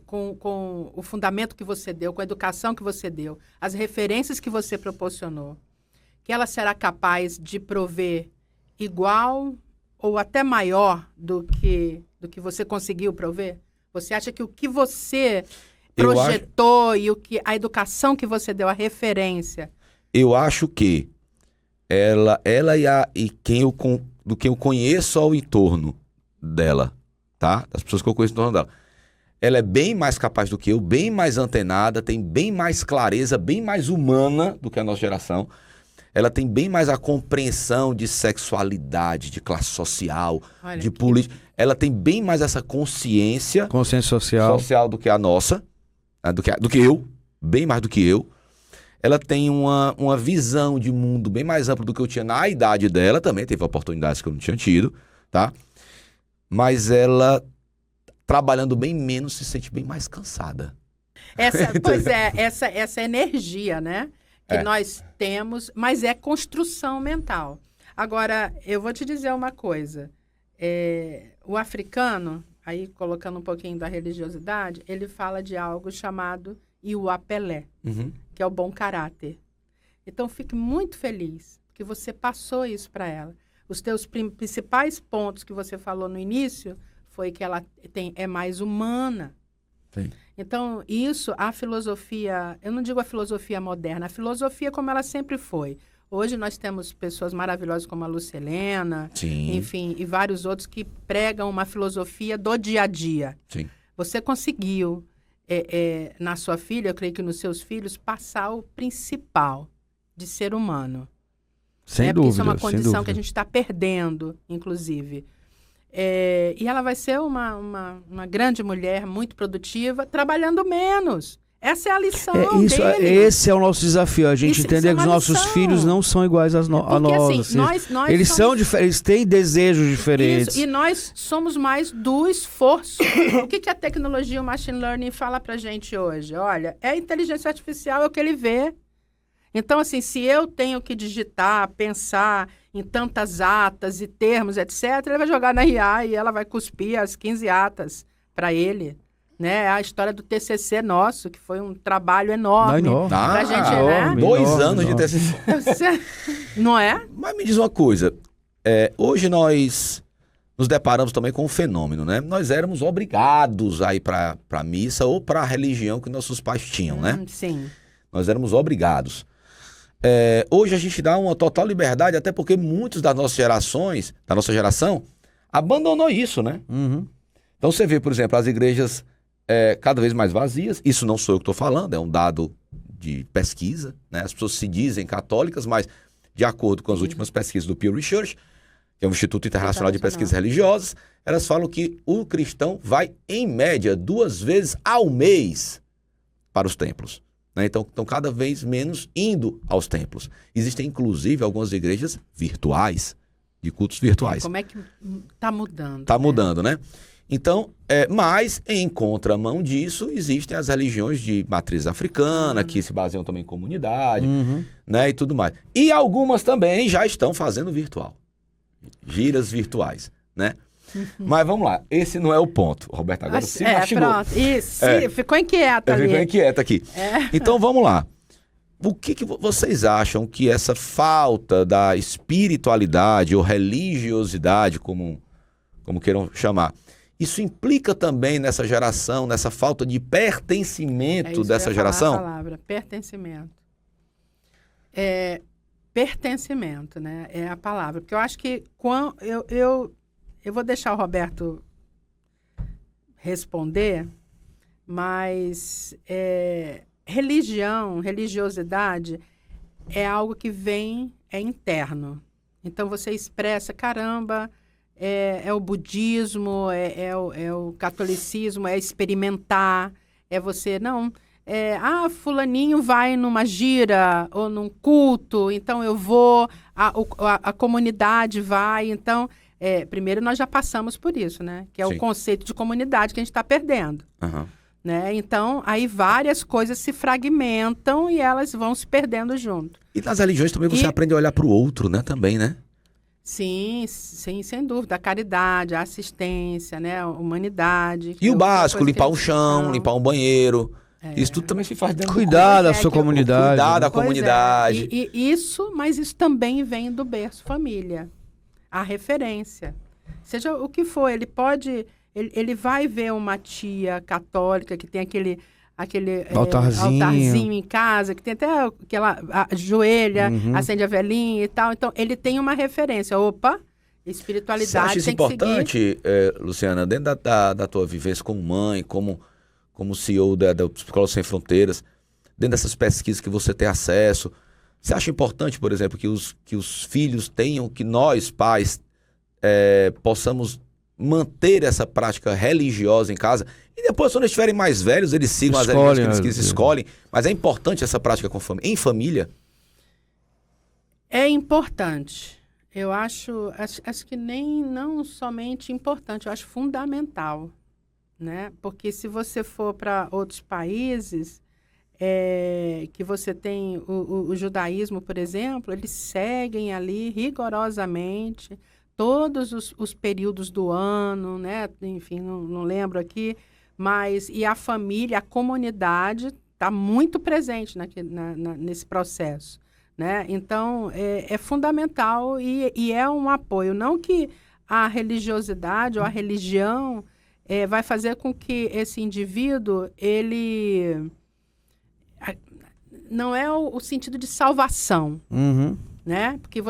com o fundamento que você deu, com a educação que você deu, as referências que você proporcionou, que ela será capaz de prover igual ou até maior do que você conseguiu prover? Você acha que o que você projetou e a educação que você deu, a referência... Eu acho que ela e do que eu conheço ao entorno dela, tá? Das pessoas que eu conheço ao entorno dela. Ela é bem mais capaz do que eu, bem mais antenada, tem bem mais clareza, bem mais humana do que a nossa geração. Ela tem bem mais a compreensão de sexualidade, de classe social, de política. Ela tem bem mais essa consciência social do que a nossa, do que eu, bem mais do que eu. Ela tem uma visão de mundo bem mais ampla do que eu tinha na idade dela, também teve oportunidades que eu não tinha tido, tá? Mas ela trabalhando bem menos, se sente bem mais cansada. Pois é, essa energia, né? Que nós temos, mas é construção mental. Agora, eu vou te dizer uma coisa. O africano, aí colocando um pouquinho da religiosidade, ele fala de algo chamado Iuapelé, que é o bom caráter. Então, fique muito feliz que você passou isso para ela. Os teus principais pontos que você falou no início foi que ela é mais humana. Sim. Então, isso, a filosofia, eu não digo a filosofia moderna, a filosofia como ela sempre foi. Hoje nós temos pessoas maravilhosas como a Lucilena, Sim. enfim, e vários outros que pregam uma filosofia do dia a dia. Sim. Você conseguiu, na sua filha, eu creio que nos seus filhos, passar o principal de ser humano. Sem Porque dúvida, isso é uma sem condição dúvida. que a gente está perdendo, inclusive. E ela vai ser uma grande mulher, muito produtiva, trabalhando menos. Essa é a lição dele. Esse é o nosso desafio, a gente Isso entender é que os uma nossos lição. filhos não são iguais a Porque, nós. assim, nós eles somos- são diferentes, eles têm desejos diferentes. Isso, e nós somos mais do esforço. O que a tecnologia, o machine learning fala pra gente hoje? Olha, a inteligência artificial é o que ele vê. Então, assim, se eu tenho que digitar, pensar em tantas atas e termos, etc., ele vai jogar na IA e ela vai cuspir as 15 atas para ele. Né? A história do TCC nosso, que foi um trabalho enorme. Não, pra gente, enorme. né? 2 enorme, anos de enorme. TCC. Não é? Mas me diz uma coisa, hoje nós nos deparamos também com um fenômeno, né? Nós éramos obrigados a ir para a missa ou para a religião que nossos pais tinham, né? Sim. Nós éramos obrigados. Hoje a gente dá uma total liberdade, até porque muitos das nossas gerações, da nossa geração, abandonou isso, né? Uhum. Então você vê, por exemplo, as igrejas cada vez mais vazias. Isso não sou eu que estou falando, é um dado de pesquisa, né? As pessoas se dizem católicas, mas de acordo com as últimas pesquisas do Pew Research, que é um Instituto Internacional de Pesquisas Religiosas, elas falam que o cristão vai, em média, 2 vezes ao mês para os templos. Né? Então, estão cada vez menos indo aos templos. Existem, inclusive, algumas igrejas virtuais, de cultos virtuais. Como é que está mudando? Está mudando, né? Então, mas em contramão disso, existem as religiões de matriz africana, que se baseiam também em comunidade, né, e tudo mais. E algumas também já estão fazendo virtual. Giras virtuais, né? Mas vamos lá, esse não é o ponto. O Roberto agora se mastigou. Pronto. Isso, ficou inquieta ali. Ficou inquieta aqui. Então, vamos lá. O que vocês acham que essa falta da espiritualidade ou religiosidade, como queiram chamar, isso implica também nessa geração, nessa falta de pertencimento dessa geração? A palavra, pertencimento. Pertencimento, né? É a palavra. Porque eu acho que eu vou deixar o Roberto responder, mas religiosidade é algo que é interno. Então você expressa, caramba, é o budismo, é o catolicismo, é experimentar, é você, não, fulaninho vai numa gira ou num culto, então eu vou, a comunidade vai, então, primeiro nós já passamos por isso, né? Que é Sim. o conceito de comunidade que a gente está perdendo. Uhum. Né? Então, aí várias coisas se fragmentam e elas vão se perdendo junto. E nas religiões também você aprende a olhar para o outro, né? Também, né? Sim, sem dúvida. A caridade, a assistência, né? A humanidade. E o básico, limpar um chão, não. limpar um banheiro. Isso tudo também se faz dentro Cuidar da é sua que eu- comunidade. Cuidar da Pois é. comunidade. Mas isso também vem do berço família. A referência. Seja o que for, ele pode... Ele vai ver uma tia católica que tem aquele altarzinho em casa, que tem até aquela ajoelha, acende a velhinha e tal. Então, ele tem uma referência. Opa, Você espiritualidade acha isso tem que seguir. importante, Luciana, dentro da tua vivência como mãe, como CEO da Psicólogos Sem Fronteiras, dentro dessas pesquisas que você tem acesso, você acha importante, por exemplo, que os filhos tenham, que nós, pais, possamos manter essa prática religiosa em casa e depois, quando eles estiverem mais velhos, eles sigam as religiões que eles escolhem, mas é importante essa prática em família? É importante. Eu acho que não somente importante, eu acho fundamental. né? Porque se você for para outros países, que você tem o judaísmo, por exemplo, eles seguem ali rigorosamente todos os períodos do ano, né? Enfim, não lembro aqui, mas e a família, a comunidade está muito presente nesse processo, né? Então, é fundamental e é um apoio. Não que a religiosidade ou a religião vai fazer com que esse indivíduo, ele... Não é o sentido de salvação, né? Porque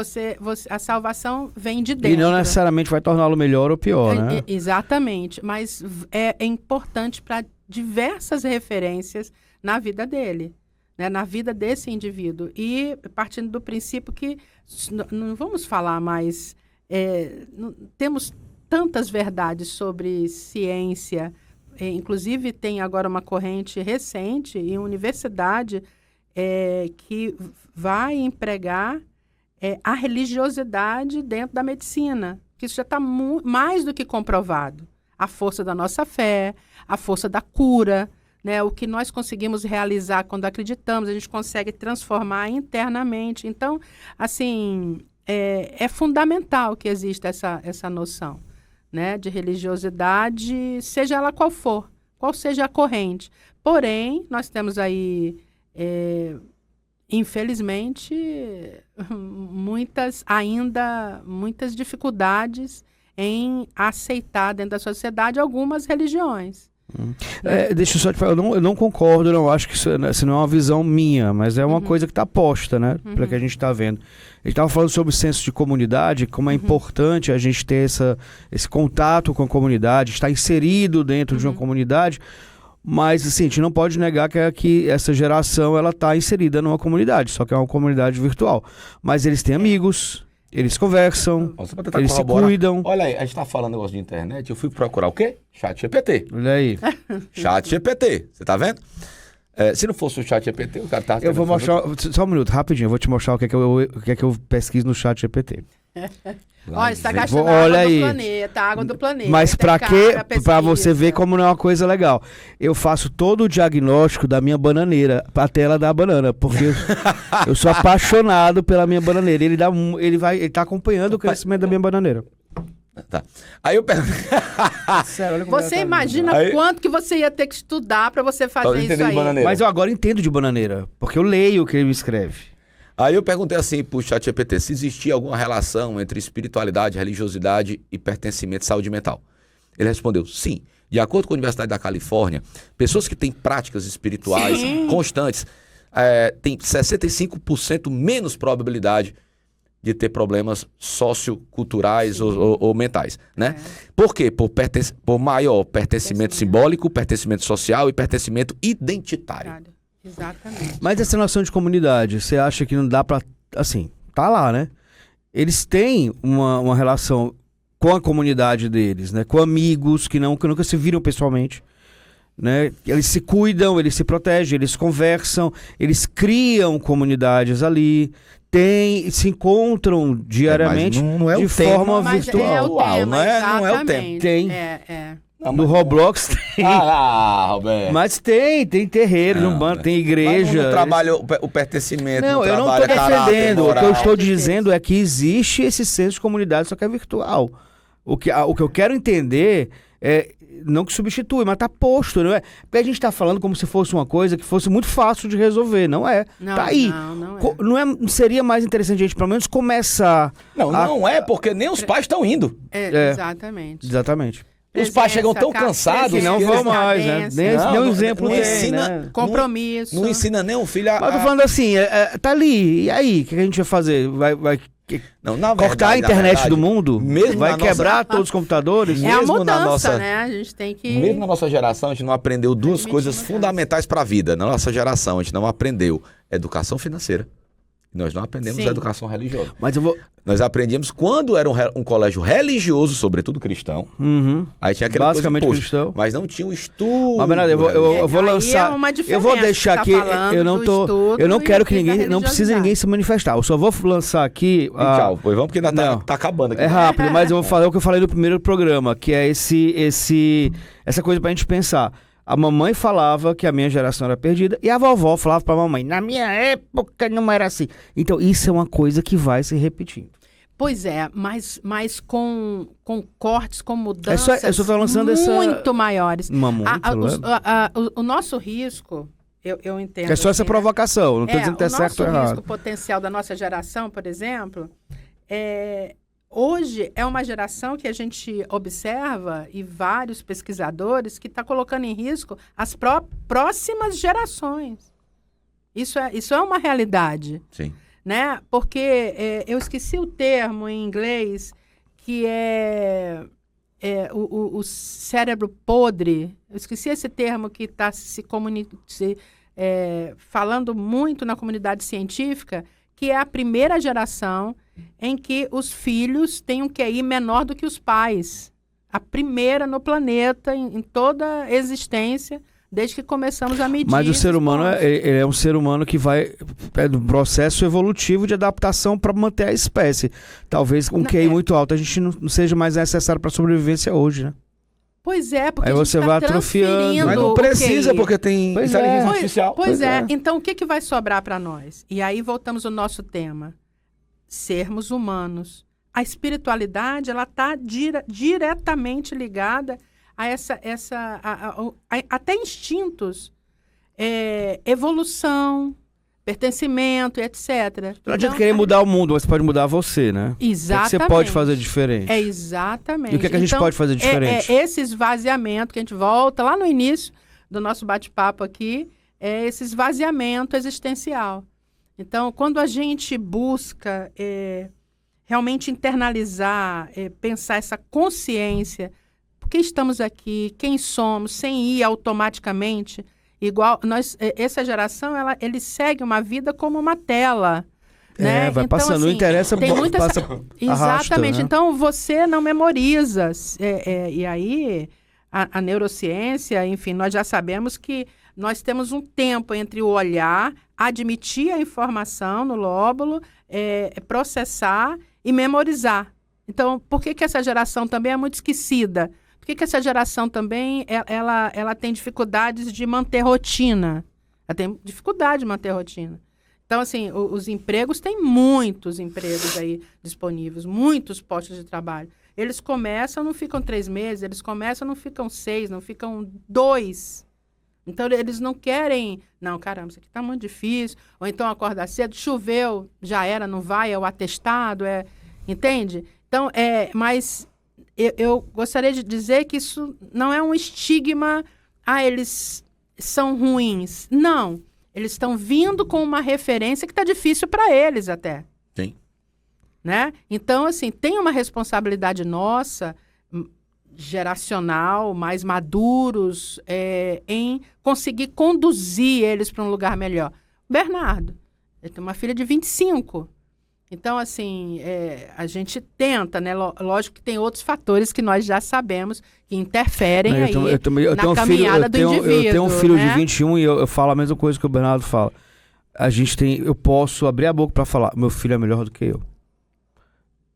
a salvação vem de dentro. E não necessariamente vai torná-lo melhor ou pior, né? Exatamente, mas é importante para diversas referências na vida dele, né? Na vida desse indivíduo. E partindo do princípio que não vamos falar mais... temos tantas verdades sobre ciência, inclusive tem agora uma corrente recente em universidade que vai empregar a religiosidade dentro da medicina, que isso já está mais do que comprovado. A força da nossa fé, a força da cura, né? O que nós conseguimos realizar quando acreditamos, a gente consegue transformar internamente. Então, assim, é fundamental que exista essa noção, né, de religiosidade, seja ela qual for, qual seja a corrente. Porém, nós temos aí, infelizmente, muitas dificuldades em aceitar dentro da sociedade algumas religiões. Deixa eu só te falar, eu não concordo, não acho que isso não é uma visão minha, mas é uma coisa que está posta, né, para que a gente está vendo. A gente estava falando sobre o senso de comunidade, como é importante a gente ter esse contato com a comunidade, estar inserido dentro de uma comunidade, mas assim, a gente não pode negar que essa geração ela está inserida numa comunidade, só que é uma comunidade virtual. Mas eles têm amigos, eles conversam, eles se cuidam. Olha aí, a gente tá falando negócio de internet, eu fui procurar o quê? ChatGPT. Olha aí. ChatGPT, você tá vendo? Se não fosse o ChatGPT, o cara tava... Eu vou mostrar, só um minuto, rapidinho, eu vou te mostrar o que é que eu pesquiso no ChatGPT. Olha, você tá gastando a água do planeta. Mas pra quê? Pra você ver como não é uma coisa legal. Eu faço todo o diagnóstico da minha bananeira, a tela da banana, porque eu sou apaixonado pela minha bananeira. Ele tá acompanhando o crescimento da minha bananeira. Tá. Aí eu pergunto... Sério, olha como você imagina quanto que você ia ter que estudar pra você fazer isso aí. Mas eu agora entendo de bananeira, porque eu leio o que ele me escreve. Aí eu perguntei assim pro ChatGPT se existia alguma relação entre espiritualidade, religiosidade e pertencimento e saúde mental. Ele respondeu sim. De acordo com a Universidade da Califórnia, pessoas que têm práticas espirituais constantes têm 65% menos probabilidade de ter problemas socioculturais ou mentais, né? Por quê? Por maior pertencimento simbólico, pertencimento social e pertencimento identitário. Exatamente. Mas essa noção de comunidade, você acha que não dá pra... Assim, tá lá, né? Eles têm uma relação com a comunidade deles, né? Com amigos que nunca se viram pessoalmente, né? Eles se cuidam, eles se protegem, eles conversam, eles criam comunidades ali, se encontram diariamente não é de o forma Mas virtual. não é o tema. Tem. Não, No Roblox tem. Roberto. Mas tem terreiro, tem igreja. Mas não trabalha o pertencimento. Não, eu não estou defendendo. O que eu estou dizendo é que existe esse senso de comunidade, só que é virtual. O que eu quero entender não que substitui, mas tá posto, não é? Porque a gente tá falando como se fosse uma coisa que fosse muito fácil de resolver, não é? Tá aí. Não seria mais interessante a gente pelo menos começar... Não é, porque nem os pais estão indo. Exatamente. Os pais chegam tão cansados que não vão mais, né? Nem o exemplo não tem, ensina, né? Compromisso. Não ensina nem o filho a... Mas eu tô falando assim, tá ali, e aí? O que a gente vai fazer? Vai cortar a internet do mundo? Vai quebrar todos os computadores? É a mudança, né? A gente tem que... Mesmo na nossa geração, a gente não aprendeu duas coisas fundamentais para a vida. Na nossa geração, a gente não aprendeu educação financeira Nós não aprendemos Sim. educação religiosa. Mas eu vou... Nós aprendíamos quando era um colégio religioso, sobretudo cristão. Uhum. Aí tinha aquele Basicamente coisa imposto, cristão. Mas não tinha um estudo. Mas, Bernardo, eu vou Aí lançar. é uma Eu vou diferença, deixar tá aqui. falando Eu não do tô. estudo Eu não quero que e da ninguém. Não precisa ninguém se manifestar. Eu só vou lançar aqui. E tchau, pois vamos, porque ainda Não. tá acabando aqui. É rápido, mas eu vou falar o que eu falei no primeiro programa, que é essa coisa pra gente pensar. A mamãe falava que a minha geração era perdida e a vovó falava pra mamãe, na minha época não era assim. Então isso é uma coisa que vai se repetindo. Pois é, mas com cortes, com mudanças eu só tô lançando muito maiores. O nosso risco, eu entendo. É só essa assim, provocação, não tô dizendo que é certo ou O nosso errado. risco potencial da nossa geração, por exemplo, hoje é uma geração que a gente observa, e vários pesquisadores, que está colocando em risco as próximas gerações. Isso é uma realidade. Sim. Né? Porque eu esqueci o termo em inglês, que é o cérebro podre. Eu esqueci esse termo que está falando muito na comunidade científica, que é a primeira geração em que os filhos têm um QI menor do que os pais. A primeira no planeta, em toda a existência, desde que começamos a medir. Mas o ser humano ele é um ser humano que vai do processo evolutivo de adaptação para manter a espécie. Talvez com um QI muito alto a gente não seja mais necessário para a sobrevivência hoje, né? Pois é, porque aí a gente você vai atrofiando. Mas não precisa, QI. porque tem inteligência artificial. Pois é. Então o que vai sobrar para nós? E aí voltamos ao nosso tema. Sermos humanos. A espiritualidade, ela está diretamente ligada a até instintos, evolução, pertencimento, etc. Não adianta querer mudar o mundo, mas você pode mudar você, né? Exatamente. O que você pode fazer diferente? Exatamente. E o que a gente pode fazer diferente? Esse esvaziamento, que a gente volta lá no início do nosso bate-papo aqui, é esse esvaziamento existencial. Então, quando a gente busca realmente internalizar, pensar essa consciência, por que estamos aqui, quem somos, sem ir automaticamente, igual essa geração, ele segue uma vida como uma tela, né? Vai então, passando, assim, não interessa, tem muita passa, exatamente. arrasta, né? Então você não memoriza, e aí a neurociência, enfim, nós já sabemos que nós temos um tempo entre o olhar, admitir a informação no lóbulo, processar e memorizar. Então, por que essa geração também é muito esquecida? Por que essa geração também ela tem dificuldades de manter rotina? Ela tem dificuldade de manter rotina. Então, assim, os empregos, tem muitos empregos aí disponíveis, muitos postos de trabalho. Eles começam, não ficam 3 meses, eles começam, não ficam 6, não ficam 2. Então, eles não querem, não, caramba, isso aqui está muito difícil, ou então acordar cedo, choveu, já era, não vai, é o atestado, entende? Então, mas eu gostaria de dizer que isso não é um estigma, eles são ruins. Não, eles estão vindo com uma referência que está difícil para eles até. Sim. Né? Então, assim, tem uma responsabilidade nossa, geracional, mais maduros, em conseguir conduzir eles para um lugar melhor. Bernardo, ele tem uma filha de 25. Então, assim, a gente tenta, né? Lógico que tem outros fatores que nós já sabemos que interferem na caminhada do indivíduo. Eu tenho um filho né? de 21 e eu falo a mesma coisa que o Bernardo fala. Eu posso abrir a boca para falar, meu filho é melhor do que eu.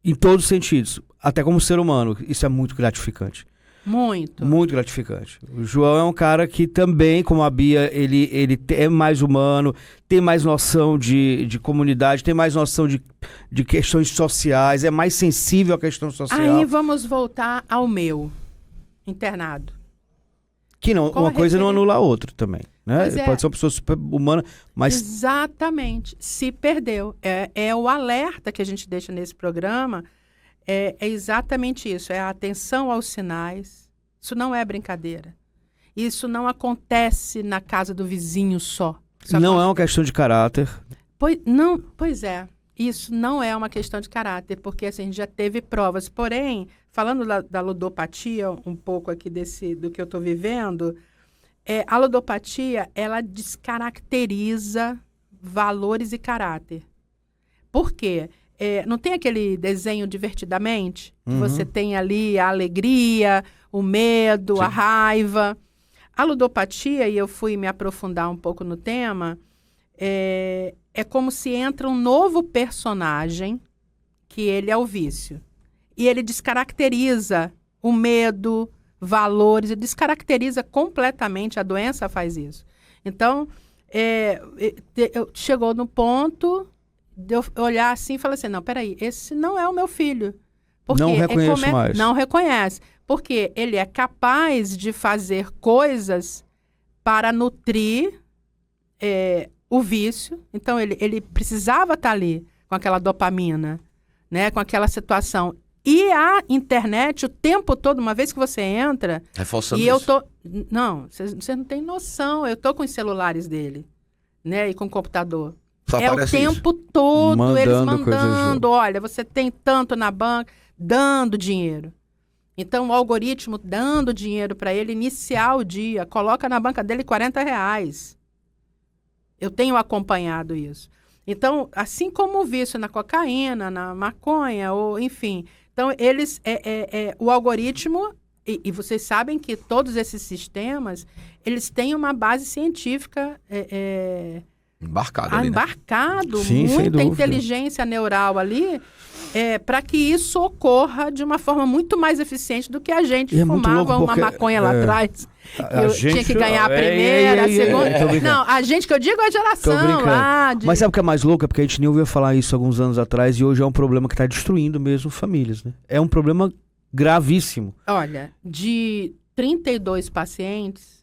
Em todos os sentidos. Até como ser humano. Isso é muito gratificante. Muito. Muito gratificante. O João é um cara que também, como a Bia, ele é mais humano, tem mais noção de comunidade, tem mais noção de questões sociais, é mais sensível à questão social. Aí vamos voltar ao meu internado. Que não, uma coisa não anula a outra também. Né? Pode ser uma pessoa super humana, mas... Exatamente. Se perdeu. É o alerta que a gente deixa nesse programa. É exatamente isso. É a atenção aos sinais. Isso não é brincadeira. Isso não acontece na casa do vizinho só. Não é uma questão de caráter. Pois é. Isso não é uma questão de caráter, porque assim, a gente já teve provas. Porém, falando da ludopatia, um pouco aqui do que eu estou vivendo, a ludopatia, ela descaracteriza valores e caráter. Por quê? Não tem aquele desenho divertidamente? Que você tem ali a alegria, o medo, a raiva. A ludopatia, e eu fui me aprofundar um pouco no tema, é como se entra um novo personagem, que ele é o vício. E ele descaracteriza o medo, valores, ele descaracteriza completamente, a doença faz isso. Então, chegou no ponto de eu olhar assim e falar assim, não, peraí, esse não é o meu filho. Porque não reconheço mais. Não reconhece. Porque ele é capaz de fazer coisas para nutrir o vício. Então, ele precisava estar ali com aquela dopamina, né? Com aquela situação. E a internet, o tempo todo, uma vez que você entra... Reforçando e eu isso. tô... Não, você não tem noção. Eu tô com os celulares dele, né? E com o computador. Só É o aparece isso. tempo todo, eles coisas mandando. Olha, você tem tanto na banca, dando dinheiro. Então, o algoritmo dando dinheiro para ele iniciar o dia, coloca na banca dele R$40. Eu tenho acompanhado isso. Então, assim como o vício na cocaína, na maconha, ou enfim. Então, eles, o algoritmo, e vocês sabem que todos esses sistemas, eles têm uma base científica Embarcado ali, né? embarcado, Sim, sem muita dúvida. inteligência neural ali, para que isso ocorra de uma forma muito mais eficiente do que a gente E é muito fumava louco uma porque, maconha lá atrás. a Eu gente- tinha que ganhar a primeira, a tô segunda. brincando. Não, a gente que eu digo é a Tô geração brincando. lá. De... Mas sabe o que é mais louco? É porque a gente nem ouviu falar isso alguns anos atrás e hoje é um problema que está destruindo mesmo famílias, né? É um problema gravíssimo. Olha, de 32 pacientes,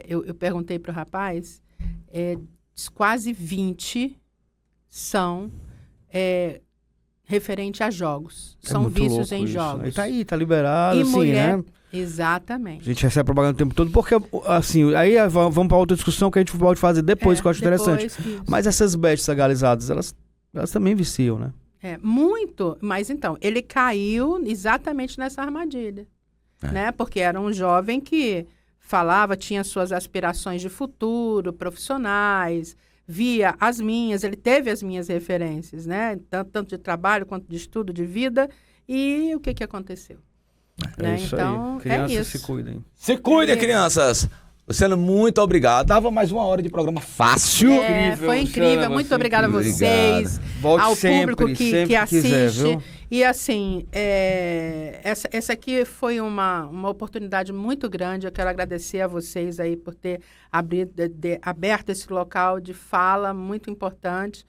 eu perguntei para o rapaz, quase 20 são referente a jogos. É São muito vícios louco em isso. jogos. E tá aí, tá liberado, E assim, mulher, né? A exatamente. gente recebe propaganda o tempo todo, porque, assim, aí vamos para outra discussão que a gente pode fazer depois, que eu acho interessante. Isso. Mas essas bets legalizadas, elas também viciam, né? Muito, mas então, ele caiu exatamente nessa armadilha, né? Porque era um jovem que falava, tinha suas aspirações de futuro, profissionais, via as minhas, ele teve as minhas referências, né? Tanto de trabalho quanto de estudo, de vida, e o que aconteceu? Né? Isso Então, aí. Crianças isso. se cuidem. Se cuidem, crianças! Luciano, muito obrigado. Dava mais 1 hora de programa fácil. Foi incrível. Luciana, Muito você obrigada a incrível. vocês, Volte ao sempre, público que sempre assiste. quiser, viu? E assim, essa aqui foi uma oportunidade muito grande. Eu quero agradecer a vocês aí por ter aberto esse local de fala muito importante.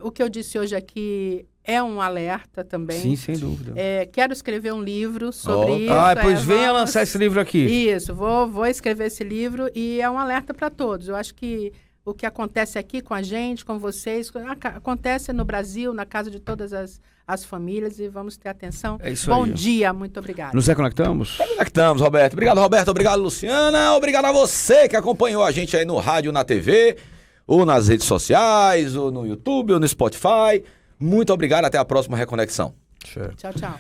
O que eu disse hoje aqui é um alerta também. Sim, sem dúvida. Quero escrever um livro sobre isso. Pois venha vamos- lançar esse livro aqui. Isso, vou escrever esse livro e é um alerta para todos. Eu acho que o que acontece aqui com a gente, com vocês, acontece no Brasil, na casa de todas as famílias e vamos ter atenção. É isso Bom aí. dia, muito obrigada. Nos reconectamos? Conectamos, Roberto. Obrigado, Roberto. Obrigado, Luciana. Obrigado a você que acompanhou a gente aí no rádio, na TV, ou nas redes sociais, ou no YouTube, ou no Spotify. Muito obrigado. Até a próxima Reconexão. Tchau, tchau.